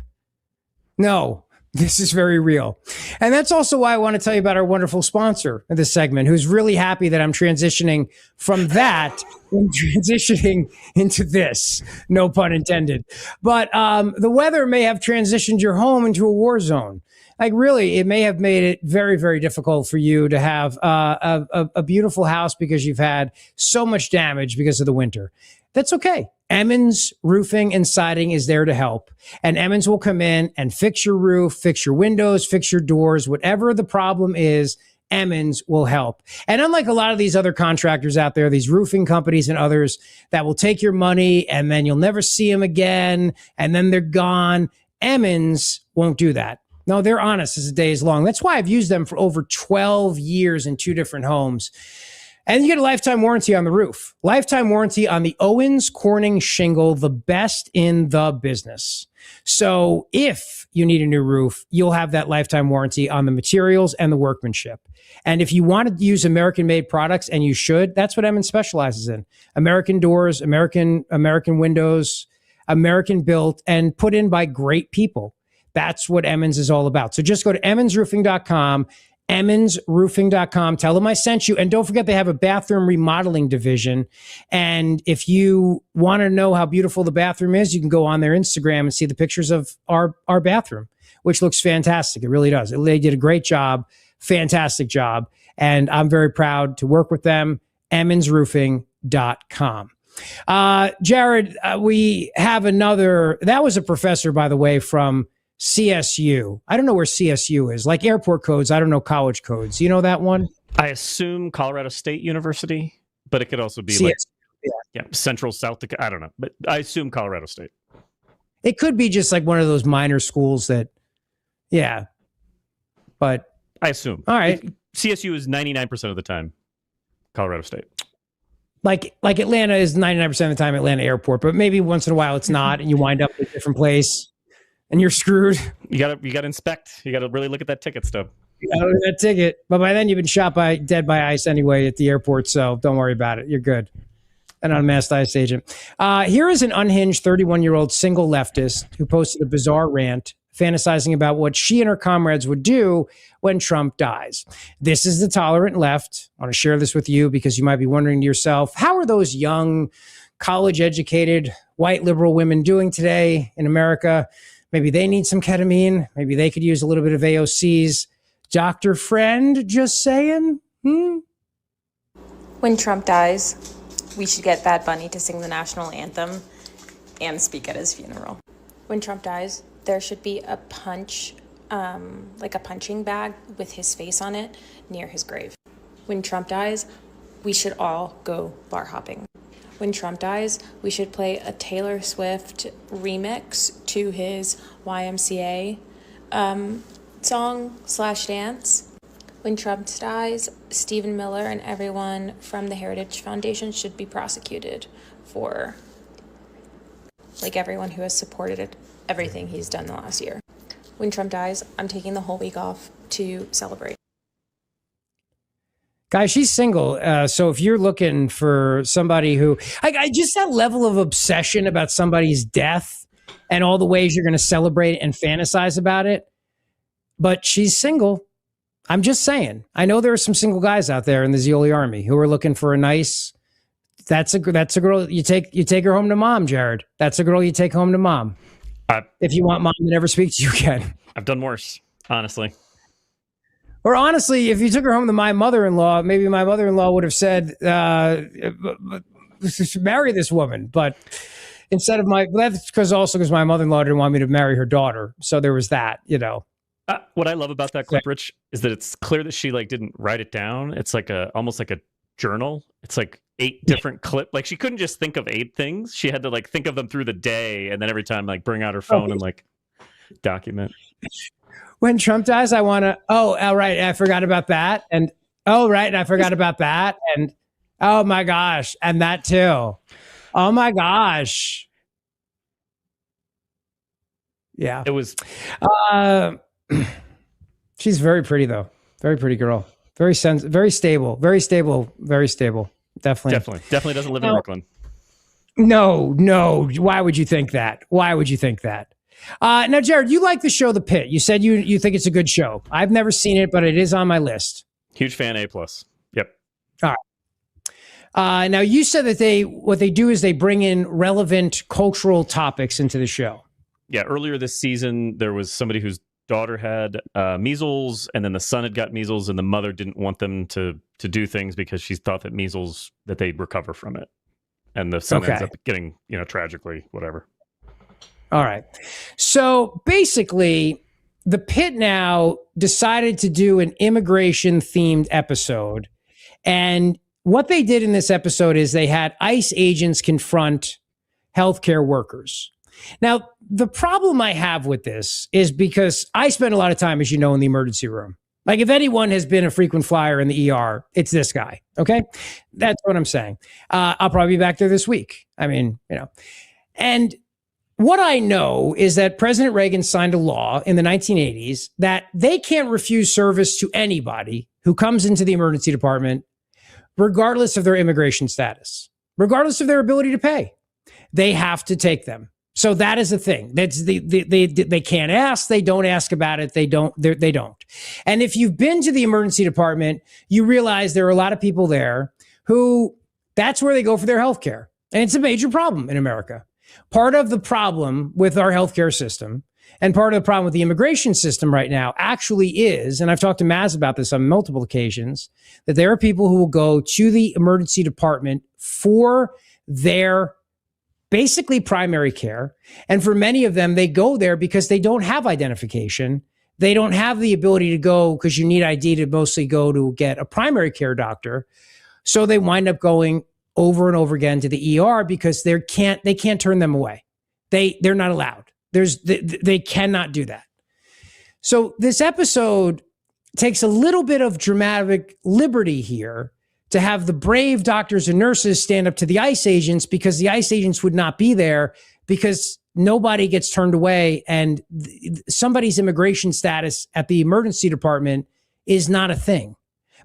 No, This is very real. And that's also why I want to tell you about our wonderful sponsor of this segment, who's really happy that I'm transitioning from that and transitioning into this. No pun intended. But the weather may have transitioned your home into a war zone. Like, really, it may have made it very, very difficult for you to have a beautiful house because you've had so much damage because of the winter. That's okay. Emmons Roofing and Siding is there to help. And Emmons will come in and fix your roof, fix your windows, fix your doors, whatever the problem is, Emmons will help. And unlike a lot of these other contractors out there, these roofing companies and others that will take your money and then you'll never see them again and then they're gone, Emmons won't do that. No, they're honest as the day is long. That's why I've used them for over 12 years in 2 different homes. And you get a lifetime warranty on the roof. Lifetime warranty on the Owens Corning shingle, the best in the business. So if you need a new roof, you'll have that lifetime warranty on the materials and the workmanship. And if you want to use American-made products, and you should, that's what Emmons specializes in. American doors, American windows, American built, and put in by great people. That's what Emmons is all about. So just go to emmonsroofing.com, emmonsroofing.com. Tell them I sent you. And don't forget, they have a bathroom remodeling division. And if you want to know how beautiful the bathroom is, you can go on their Instagram and see the pictures of our bathroom, which looks fantastic. It really does. They did a great job, fantastic job. And I'm very proud to work with them, emmonsroofing.com. Jared, we have another, that was a professor, by the way, from CSU. I don't know where CSU is. Like airport codes, I don't know college codes. You know that one? I assume Colorado State University, but it could also be CSU, like Central South Dakota. I don't know, but I assume Colorado State. It could be just like one of those minor schools that, yeah. But I assume. All right. CSU is 99% of the time Colorado State. Like Atlanta is 99% of the time Atlanta Airport, but maybe once in a while it's not, and you wind up in a different place. And you're screwed. You gotta inspect. You gotta really look at that ticket stub. You gotta look at that ticket. But by then you've been shot dead by ICE anyway at the airport, so don't worry about it. You're good. An unmasked ICE agent. Here is an unhinged 31-year-old single leftist who posted a bizarre rant fantasizing about what she and her comrades would do when Trump dies. This is the tolerant left. I want to share this with you because you might be wondering to yourself, how are those young, college-educated, white liberal women doing today in America? Maybe they need some ketamine. Maybe they could use a little bit of AOC's. Dr. Friend, just saying. When Trump dies, we should get Bad Bunny to sing the national anthem and speak at his funeral. When Trump dies, there should be a like a punching bag with his face on it near his grave. When Trump dies, we should all go bar hopping. When Trump dies, we should play a Taylor Swift remix to his YMCA song/dance. When Trump dies, Stephen Miller and everyone from the Heritage Foundation should be prosecuted for, like, everyone who has supported everything he's done the last year. When Trump dies, I'm taking the whole week off to celebrate. Guys, she's single. So if you're looking for somebody who, I just that level of obsession about somebody's death and all the ways you're going to celebrate and fantasize about it. But she's single. I'm just saying. I know there are some single guys out there in the Zeoli army who are looking for a nice. That's a girl you take her home to mom, Jared. That's a girl you take home to mom. If you want mom to never speak to you again. I've done worse, honestly. Or honestly, if you took her home to my mother-in-law, maybe my mother-in-law would have said, marry this woman. But instead of that's because my mother-in-law didn't want me to marry her daughter. So there was that, What I love about that clip, Rich, is that it's clear that she didn't write it down. It's almost like a journal. It's 8 different clips. Like, she couldn't just think of 8 things. She had to think of them through the day, and then every time bring out her phone and document. When Trump dies, I want to. Oh, all right, I forgot about that, and I forgot about that, and oh my gosh, and that too. Oh my gosh. Yeah, it was. She's very pretty though. Very pretty girl. Very stable. Very stable. Very stable. Definitely doesn't live in Brooklyn. No. Why would you think that? Now, Jared, you like the show The Pit. You said you think it's a good show. I've never seen it, but it is on my list. Huge fan, A+. Yep. All right. Now, you said that what they do is they bring in relevant cultural topics into the show. Yeah, earlier this season, there was somebody whose daughter had measles, and then the son had got measles, and the mother didn't want them to do things because she thought that measles, that they'd recover from it. And the son ends up getting, tragically, whatever. All right. So basically, The Pit now decided to do an immigration-themed episode. And what they did in this episode is they had ICE agents confront healthcare workers. Now, the problem I have with this is because I spend a lot of time, as you know, in the emergency room. Like, if anyone has been a frequent flyer in the ER, it's this guy. Okay? That's what I'm saying. I'll probably be back there this week. I mean, And what I know is that President Reagan signed a law in the 1980s that they can't refuse service to anybody who comes into the emergency department, regardless of their immigration status, regardless of their ability to pay. They have to take them. So that is the thing. That's they can't ask. They don't ask about it. They don't. And if you've been to the emergency department, you realize there are a lot of people there who that's where they go for their health care. And it's a major problem in America. Part of the problem with our healthcare system and part of the problem with the immigration system right now actually is, and I've talked to Maz about this on multiple occasions, that there are people who will go to the emergency department for their basically primary care. And for many of them, they go there because they don't have identification. They don't have the ability to go because you need ID to mostly go to get a primary care doctor. So they wind up going over and over again to the ER because they can't turn them away. They're not allowed. They cannot do that. So this episode takes a little bit of dramatic liberty here to have the brave doctors and nurses stand up to the ICE agents because the ICE agents would not be there because nobody gets turned away and somebody's immigration status at the emergency department is not a thing.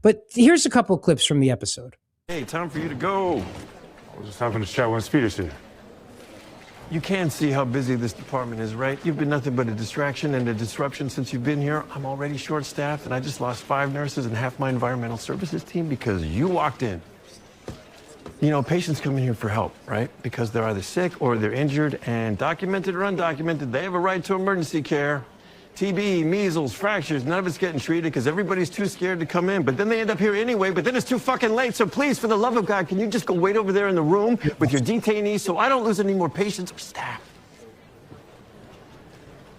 But here's a couple of clips from the episode. Hey, time for you to go. I was just having a chat when Speeder's here. You can see how busy this department is, right? You've been nothing but a distraction and a disruption since you've been here. I'm already short-staffed, and I just lost 5 nurses and half my environmental services team because you walked in. Patients come in here for help, right? Because they're either sick or they're injured, and documented or undocumented, they have a right to emergency care. TB, measles, fractures, none of it's getting treated because everybody's too scared to come in. But then they end up here anyway, but then it's too fucking late. So please, for the love of God, can you just go wait over there in the room with your detainees so I don't lose any more patients or staff?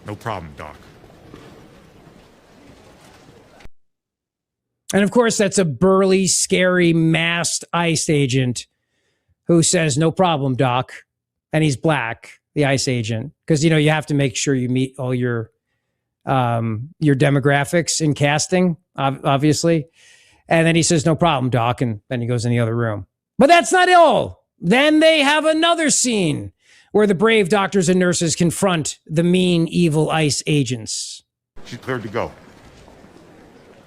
No problem, Doc. And of course, that's a burly, scary, masked ICE agent who says, "No problem, Doc." And he's black, the ICE agent, because, you have to make sure you meet all your demographics in casting, obviously. And then he says, "No problem, Doc." And then he goes in the other room. But that's not all. Then they have another scene where the brave doctors and nurses confront the mean, evil ICE agents. She's cleared to go.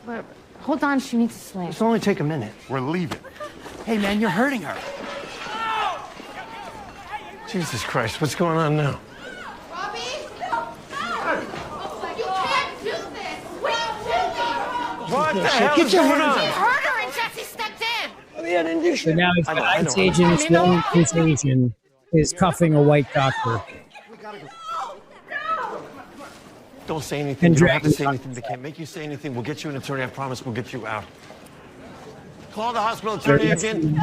But hold on, she needs to sleep. It'll only take a minute. We're leaving. Hey, man, you're hurting her. Jesus Christ, what's going on now? What the hell is going on? Hurt her and Jesse stepped in. Oh, yeah, I didn't do shit. So now it's the ICE agent, one ICE agent is cuffing a white doctor. Don't say anything. You don't have to say anything. They can't make you say anything. We'll get you an attorney. I promise we'll get you out. Call the hospital attorney again.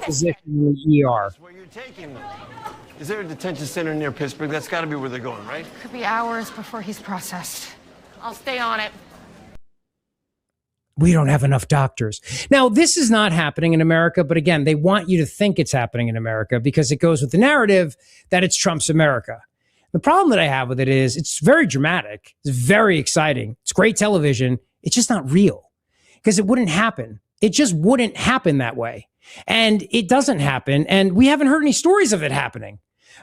Position in the ER. Where you're taking them. Is there a detention center near Pittsburgh? That's got to be where they're going, right? Could be hours before he's processed. I'll stay on it. We don't have enough doctors. Now, this is not happening in America, but again, they want you to think it's happening in America because it goes with the narrative that it's Trump's America. The problem that I have with it is it's very dramatic. It's very exciting. It's great television. It's just not real because it wouldn't happen. It just wouldn't happen that way. And it doesn't happen. And we haven't heard any stories of it happening.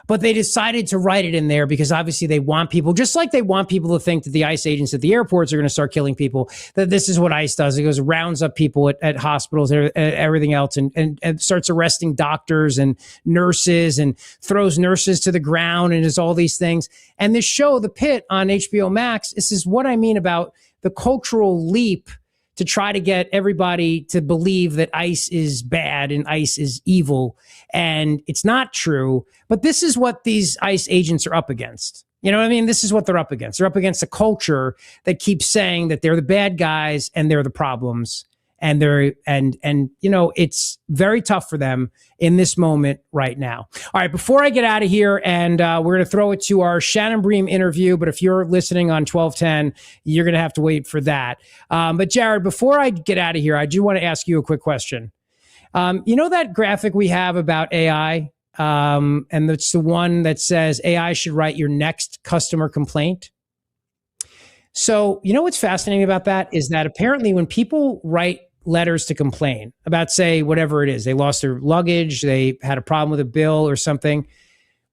But they decided to write it in there because obviously they want people, just like they want people to think that the ICE agents at the airports are going to start killing people, that this is what ICE does. It goes, rounds up people at hospitals and everything else and starts arresting doctors and nurses and throws nurses to the ground and does all these things. And this show, The Pit on HBO Max, this is what I mean about the cultural leap to try to get everybody to believe that ICE is bad and ICE is evil. And it's not true. But this is what these ICE agents are up against. You know what I mean? This is what they're up against. They're up against a culture that keeps saying that they're the bad guys and they're the problems. And it's very tough for them in this moment right now. All right, before I get out of here, and we're going to throw it to our Shannon Bream interview, but if you're listening on 1210, you're going to have to wait for that. But Jared, before I get out of here, I do want to ask you a quick question. You know that graphic we have about AI? And it's the one that says AI should write your next customer complaint. So, you know what's fascinating about that is that apparently when people write letters to complain about, say, whatever it is, they lost their luggage, they had a problem with a bill or something,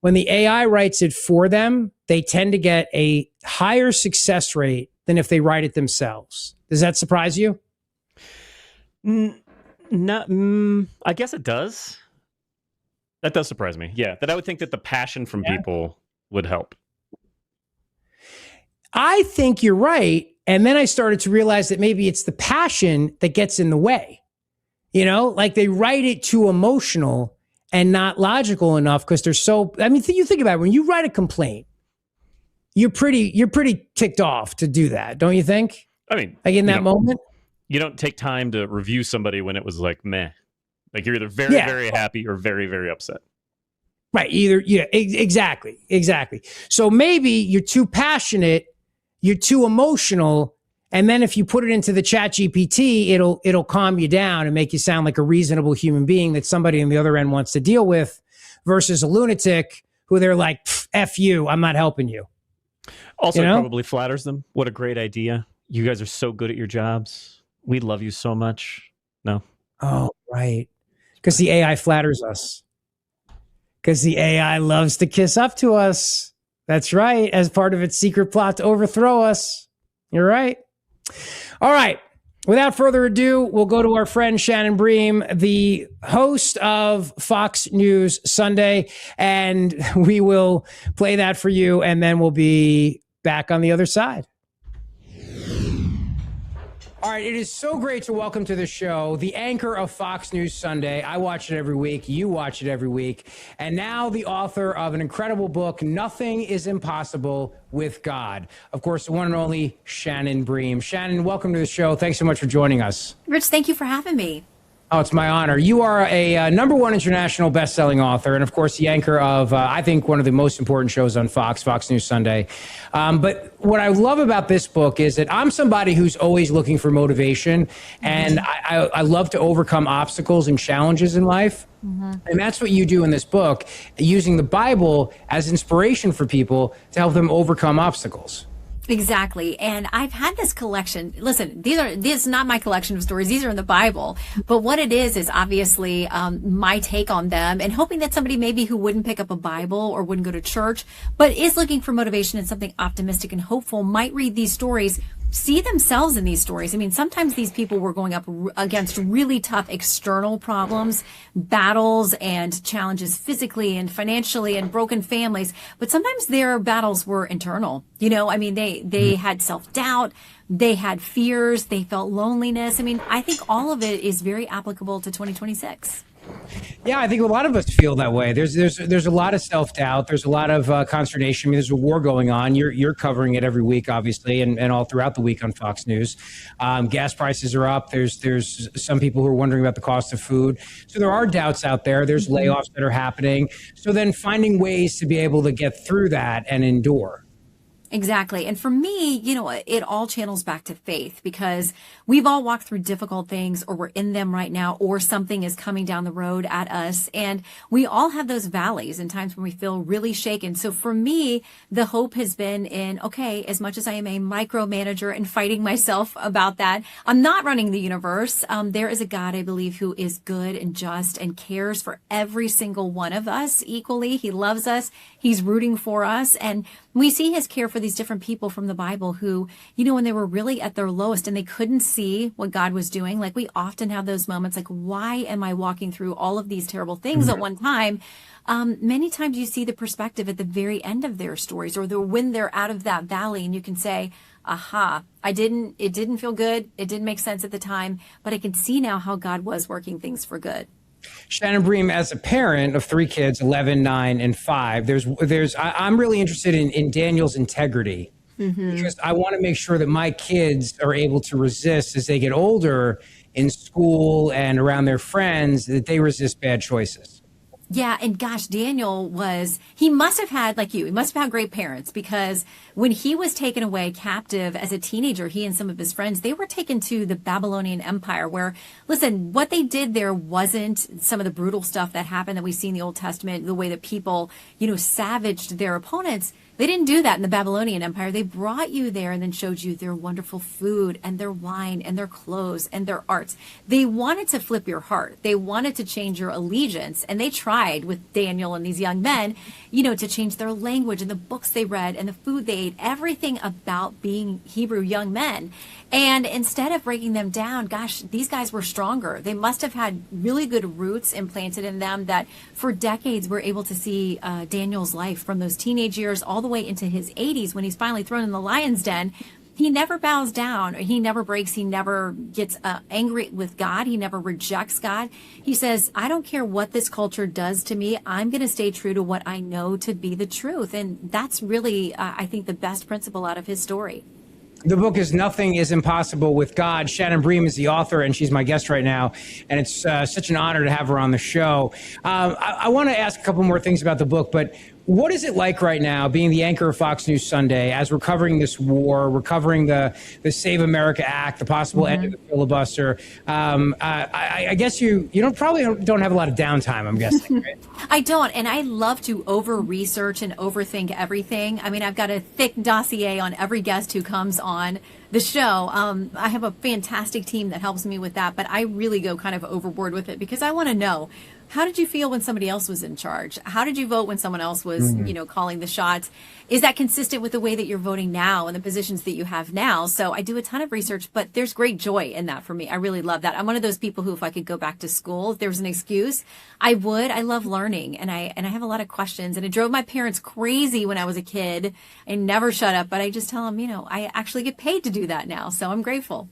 when the AI writes it for them, they tend to get a higher success rate than if they write it themselves. Does that surprise you? No, I guess it does. That does surprise me. Yeah, that I would think that the passion from people would help. I think you're right. And then I started to realize that maybe it's the passion that gets in the way. You know, like they write it too emotional and not logical enough because they're so, I mean, you think about it, when you write a complaint, you're pretty ticked off to do that, don't you think? I mean, like in that moment, you don't take time to review somebody when it was like meh. Like you're either very, very happy or very, very upset. Right. Exactly. So maybe you're too passionate, you're too emotional, and then if you put it into the chat GPT, it'll calm you down and make you sound like a reasonable human being that somebody on the other end wants to deal with, versus a lunatic who they're like, F you, I'm not helping you. Also, it probably flatters them. What a great idea. You guys are so good at your jobs. We love you so much. No. Oh, right. Because the AI flatters us. Because the AI loves to kiss up to us. That's right. As part of its secret plot to overthrow us. You're right. All right. Without further ado, we'll go to our friend Shannon Bream, the host of Fox News Sunday, and we will play that for you, and then we'll be back on the other side. All right, it is so great to welcome to the show the anchor of Fox News Sunday. I watch it every week. You watch it every week. And now the author of an incredible book, Nothing is Impossible with God. Of course, the one and only Shannon Bream. Shannon, welcome to the show. Thanks so much for joining us. Rich, thank you for having me. Oh, it's my honor. You are a #1 international best-selling author, and of course, the anchor of, I think, one of the most important shows on Fox News Sunday. But what I love about this book is that I'm somebody who's always looking for motivation, and I love to overcome obstacles and challenges in life. And that's what you do in this book, using the Bible as inspiration for people to help them overcome obstacles. Exactly. And I've had this collection. Listen, this is not my collection of stories. These are in the Bible. But what it is obviously my take on them, and hoping that somebody maybe who wouldn't pick up a Bible or wouldn't go to church, but is looking for motivation and something optimistic and hopeful, might read these stories, see themselves in these stories. I mean, sometimes these people were going up against really tough external problems, battles and challenges physically and financially, and broken families. But sometimes their battles were internal. You know, I mean, they had self-doubt, they had fears, they felt loneliness. I mean, I think all of it is very applicable to 2026. Yeah, I think a lot of us feel that way. There's a lot of self-doubt. There's a lot of consternation. I mean, there's a war going on. You're covering it every week, obviously, and all throughout the week on Fox News. Gas prices are up. There's some people who are wondering about the cost of food. So there are doubts out there. There's layoffs that are happening. So then finding ways to be able to get through that and endure. Exactly. And for me, it all channels back to faith, because we've all walked through difficult things, or we're in them right now, or something is coming down the road at us. And we all have those valleys and times when we feel really shaken. So for me, the hope has been in, okay, as much as I am a micromanager and fighting myself about that, I'm not running the universe. There is a God, I believe, who is good and just and cares for every single one of us equally. He loves us. He's rooting for us. And we see his care for these different people from the Bible who, when they were really at their lowest and they couldn't see what God was doing, like we often have those moments like, why am I walking through all of these terrible things at one time? Many times you see the perspective at the very end of their stories, or when they're out of that valley, and you can say, aha, it didn't feel good. It didn't make sense at the time, but I can see now how God was working things for good. Shannon Bream, as a parent of 3 kids, 11, 9, and 5, I'm really interested in Daniel's integrity, because I want to make sure that my kids are able to resist as they get older in school and around their friends, that they resist bad choices. Yeah. And gosh, Daniel he must have had, like you, he must have had great parents, because when he was taken away captive as a teenager, he and some of his friends, they were taken to the Babylonian Empire, where, listen, what they did there wasn't some of the brutal stuff that happened that we see in the Old Testament, the way that people, savaged their opponents. They didn't do that in the Babylonian Empire. They brought you there and then showed you their wonderful food and their wine and their clothes and their arts. They wanted to flip your heart. They wanted to change your allegiance. And they tried with Daniel and these young men, to change their language and the books they read and the food they ate, everything about being Hebrew young men. And instead of breaking them down, gosh, these guys were stronger. They must have had really good roots implanted in them that for decades we're able to see Daniel's life from those teenage years all the way into his 80s when he's finally thrown in the lion's den. He never bows down. He never breaks. He never gets angry with God. He never rejects God. He says, I don't care what this culture does to me. I'm going to stay true to what I know to be the truth. And that's really, I think, the best principle out of his story. The book is Nothing is Impossible with God. Shannon Bream is the author, and she's my guest right now. And it's such an honor to have her on the show. I want to ask a couple more things about the book, but what is it like right now being the anchor of Fox News Sunday as we're covering this war, we're covering the Save America Act, the possible end of the filibuster? I guess you probably don't have a lot of downtime, I'm guessing, right? I don't, and I love to over-research and overthink everything. I mean, I've got a thick dossier on every guest who comes on the show. I have a fantastic team that helps me with that, but I really go kind of overboard with it because I want to know, how did you feel when somebody else was in charge? How did you vote when someone else was, calling the shots? Is that consistent with the way that you're voting now and the positions that you have now? So I do a ton of research, but there's great joy in that for me. I really love that. I'm one of those people who, if I could go back to school, if there was an excuse, I would. I love learning, and I have a lot of questions, and it drove my parents crazy when I was a kid. I never shut up, but I just tell them, I actually get paid to do that now, so I'm grateful.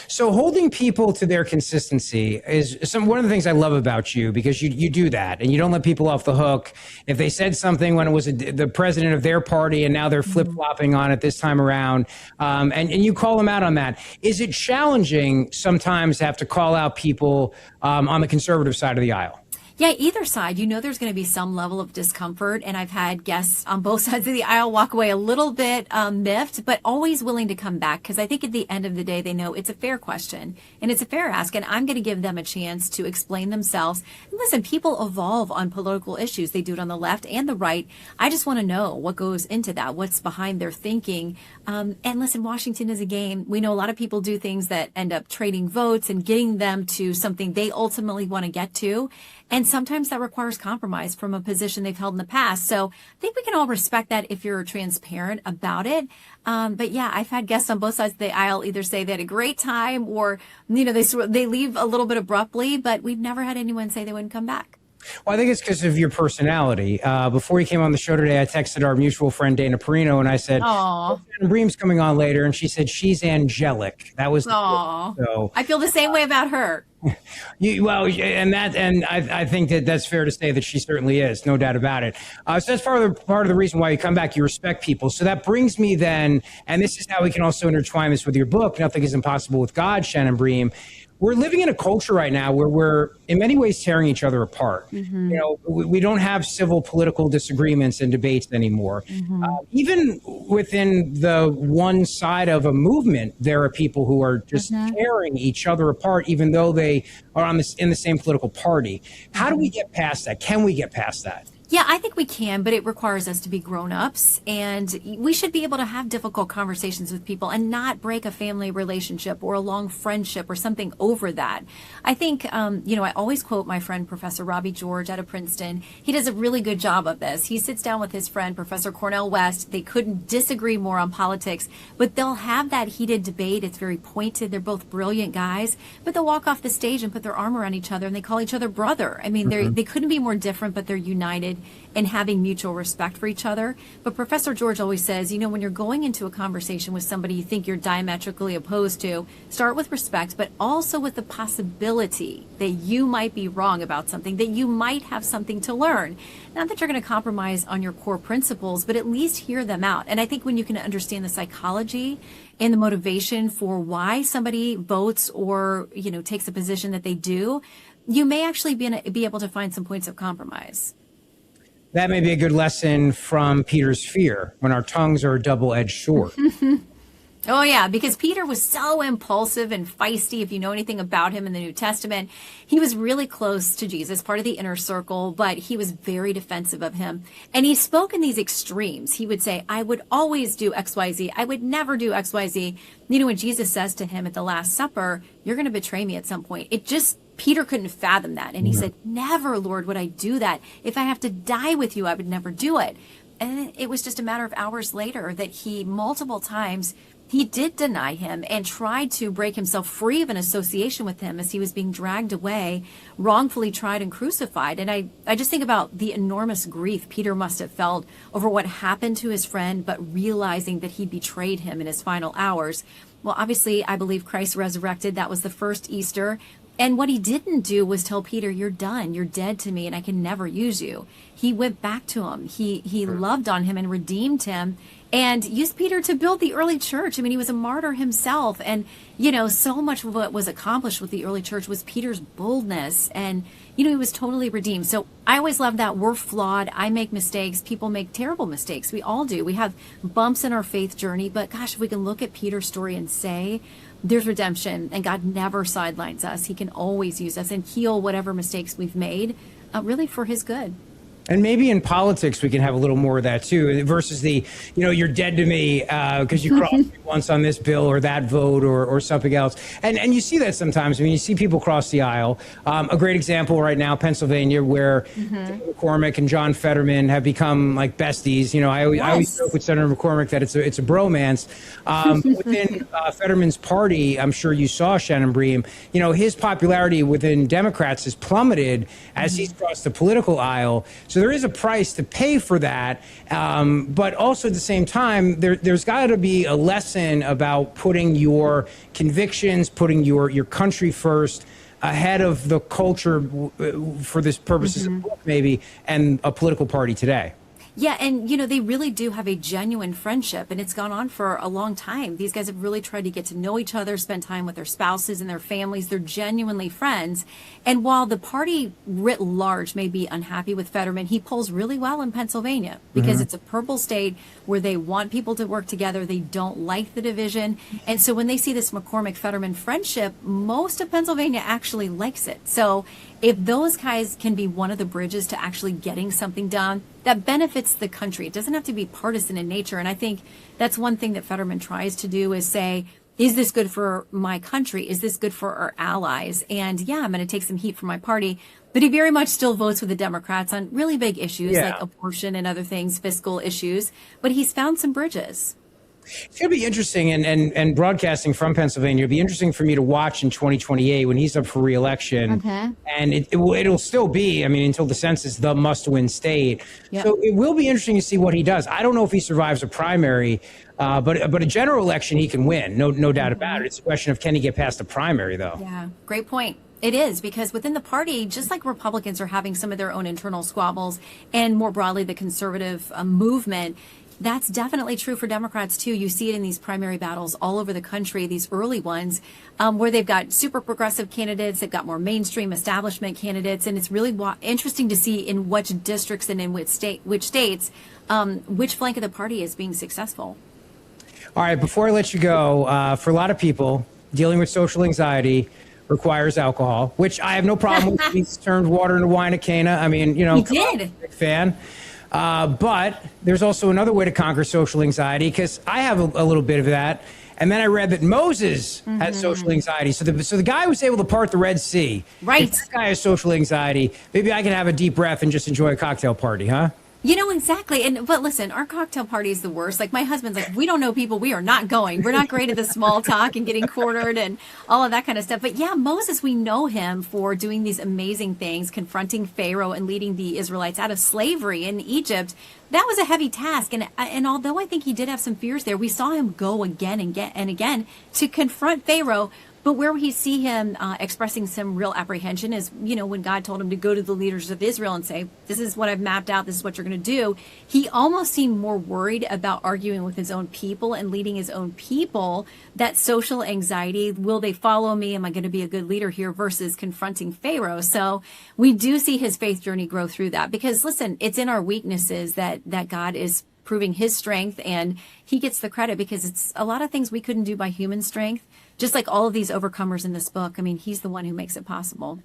So holding people to their consistency is one of the things I love about you, because you do that and you don't let people off the hook. If they said something when it was the president of their party and now they're flip-flopping on it this time around, and you call them out on that. Is it challenging sometimes to have to call out people on the conservative side of the aisle? Yeah, either side, there's going to be some level of discomfort. And I've had guests on both sides of the aisle walk away a little bit miffed, but always willing to come back. Because I think at the end of the day, they know it's a fair question and it's a fair ask. And I'm going to give them a chance to explain themselves. And listen, people evolve on political issues. They do it on the left and the right. I just want to know what goes into that, what's behind their thinking. And listen, Washington is a game. We know a lot of people do things that end up trading votes and getting them to something they ultimately want to get to. And sometimes that requires compromise from a position they've held in the past. So I think we can all respect that if you're transparent about it. But yeah, I've had guests on both sides of the aisle either say they had a great time or, they leave a little bit abruptly, but we've never had anyone say they wouldn't come back. Well, I think it's because of your personality. Before you came on the show today, I texted our mutual friend, Dana Perino, and I said, Shannon Bream's coming on later. And she said, she's angelic. That was so I feel the same way about her. I think that's fair to say that she certainly is, no doubt about it. So that's part of the reason why you come back. You respect people. So that brings me then, and this is how we can also intertwine this with your book, Nothing is Impossible with God, Shannon Bream. We're living in a culture right now where we're in many ways tearing each other apart. Mm-hmm. You know, we don't have civil political disagreements and debates anymore. Mm-hmm. Even within the one side of a movement, there are people who are just tearing each other apart, even though they are in the same political party. How do we get past that? Can we get past that? Yeah, I think we can, but it requires us to be grown-ups, and we should be able to have difficult conversations with people and not break a family relationship or a long friendship or something over that. I think, I always quote my friend, Professor Robbie George out of Princeton. He does a really good job of this. He sits down with his friend, Professor Cornel West. They couldn't disagree more on politics, but they'll have that heated debate. It's very pointed. They're both brilliant guys, but they'll walk off the stage and put their arm around each other, and they call each other brother. I mean, they couldn't be more different, but they're united and having mutual respect for each other. But Professor George always says, when you're going into a conversation with somebody you think you're diametrically opposed to, start with respect, but also with the possibility that you might be wrong about something, that you might have something to learn. Not that you're going to compromise on your core principles, but at least hear them out. And I think when you can understand the psychology and the motivation for why somebody votes or, takes a position that they do, you may actually be able to find some points of compromise. That may be a good lesson from Peter's fear, when our tongues are a double-edged sword. Oh, yeah, because Peter was so impulsive and feisty. If you know anything about him in the New Testament, he was really close to Jesus, part of the inner circle, but he was very defensive of him. And he spoke in these extremes. He would say, I would always do X, Y, Z. I would never do X, Y, Z. When Jesus says to him at the Last Supper, you're going to betray me at some point, Peter couldn't fathom that. And he said, never, Lord, would I do that. If I have to die with you, I would never do it. And it was just a matter of hours later that he multiple times, he did deny him and tried to break himself free of an association with him as he was being dragged away, wrongfully tried and crucified. And I just think about the enormous grief Peter must have felt over what happened to his friend, but realizing that he betrayed him in his final hours. Well, obviously, I believe Christ resurrected. That was the first Easter. And what he didn't do was tell Peter, you're done, you're dead to me, and I can never use you. He went back to him. He loved on him and redeemed him and used Peter to build the early church. I mean, he was a martyr himself. And, so much of what was accomplished with the early church was Peter's boldness. And, he was totally redeemed. So I always love that. We're flawed. I make mistakes. People make terrible mistakes. We all do. We have bumps in our faith journey. But gosh, if we can look at Peter's story and say, there's redemption, and God never sidelines us. He can always use us and heal whatever mistakes we've made, really for his good. And maybe in politics, we can have a little more of that, too, versus the, you're dead to me because you crossed me once on this bill or that vote or something else. And you see that sometimes. I mean, you see people cross the aisle. A great example right now, Pennsylvania, where McCormick and John Fetterman have become like besties. I always joke with Senator McCormick that it's a bromance. Within Fetterman's party, I'm sure you saw, Shannon Bream, his popularity within Democrats has plummeted as he's crossed the political aisle. So there is a price to pay for that. But also at the same time, there's got to be a lesson about putting your convictions, putting your country first ahead of the culture for this purposes of book, maybe, and a political party today. Yeah, and they really do have a genuine friendship, and it's gone on for a long time. These guys have really tried to get to know each other, spend time with their spouses and their families. They're genuinely friends. And while the party writ large may be unhappy with Fetterman, he polls really well in Pennsylvania because it's a purple state where they want people to work together. They don't like the division. And so when they see this McCormick-Fetterman friendship, most of Pennsylvania actually likes it. So if those guys can be one of the bridges to actually getting something done that benefits the country, it doesn't have to be partisan in nature. And I think that's one thing that Fetterman tries to do is say, is this good for my country? Is this good for our allies? And yeah, I'm going to take some heat from my party. But he very much still votes with the Democrats on really big issues like abortion and other things, fiscal issues. But he's found some bridges. It's going to be interesting, and broadcasting from Pennsylvania, it'll be interesting for me to watch in 2028 when he's up for re-election. And it'll still be, I mean, until the census, the must-win state. So it will be interesting to see what he does. I don't know if he survives a primary, but a general election he can win, no doubt about it. It's a question of can he get past the primary, though. Yeah, great point. It is, because within the party, just like Republicans are having some of their own internal squabbles, and more broadly the conservative movement, that's definitely true for Democrats too. You see it in these primary battles all over the country, these early ones, where they've got super progressive candidates, they've got more mainstream establishment candidates, and it's really interesting to see in which districts and in which states, which flank of the party is being successful. All right, before I let you go, for a lot of people, dealing with social anxiety requires alcohol, which I have no problem with. He's turned water into wine at Cana. I mean, you know, he did. Big fan. But there's also another way to conquer social anxiety, because I have a little bit of that. And then I read that Moses had social anxiety. So the guy was able to part the Red Sea. Right. If that guy has social anxiety, maybe I can have a deep breath and just enjoy a cocktail party, huh? You know, exactly. But listen, our cocktail party is the worst. Like, my husband's like, we don't know people, we are not going. We're not great at the small talk and getting cornered and all of that kind of stuff. But yeah, Moses, we know him for doing these amazing things, confronting Pharaoh and leading the Israelites out of slavery in Egypt. That was a heavy task. And although I think he did have some fears there, we saw him go again and again to confront Pharaoh. But where we see him expressing some real apprehension is, you know, when God told him to go to the leaders of Israel and say, this is what I've mapped out, this is what you're going to do. He almost seemed more worried about arguing with his own people and leading his own people. That social anxiety, will they follow me? Am I going to be a good leader here? Versus confronting Pharaoh. So we do see his faith journey grow through that, because listen, it's in our weaknesses that God is proving his strength, and he gets the credit, because it's a lot of things we couldn't do by human strength. Just like all of these overcomers in this book, I mean, he's the one who makes it possible.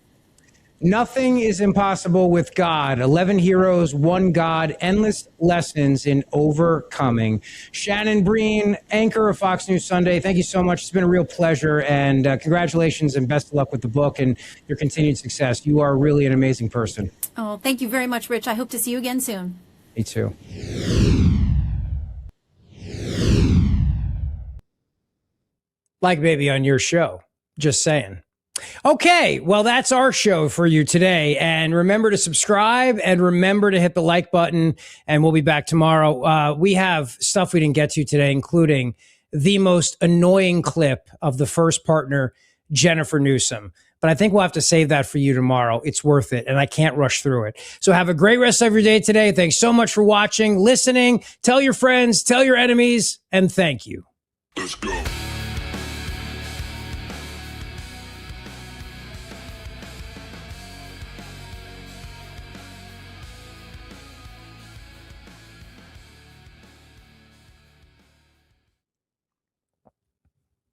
Nothing is impossible with God. 11 heroes, one God, endless lessons in overcoming. Shannon Bream, anchor of Fox News Sunday, thank you so much. It's been a real pleasure, and congratulations and best of luck with the book and your continued success. You are really an amazing person. Oh, thank you very much, Rich. I hope to see you again soon. Me too. Like maybe on your show. Just saying. Okay, well, that's our show for you today. And remember to subscribe and remember to hit the like button. And we'll be back tomorrow. We have stuff we didn't get to today, including the most annoying clip of the first partner, Jennifer Newsom. But I think we'll have to save that for you tomorrow. It's worth it, and I can't rush through it. So have a great rest of your day today. Thanks so much for watching, listening. Tell your friends, tell your enemies, and thank you. Let's go.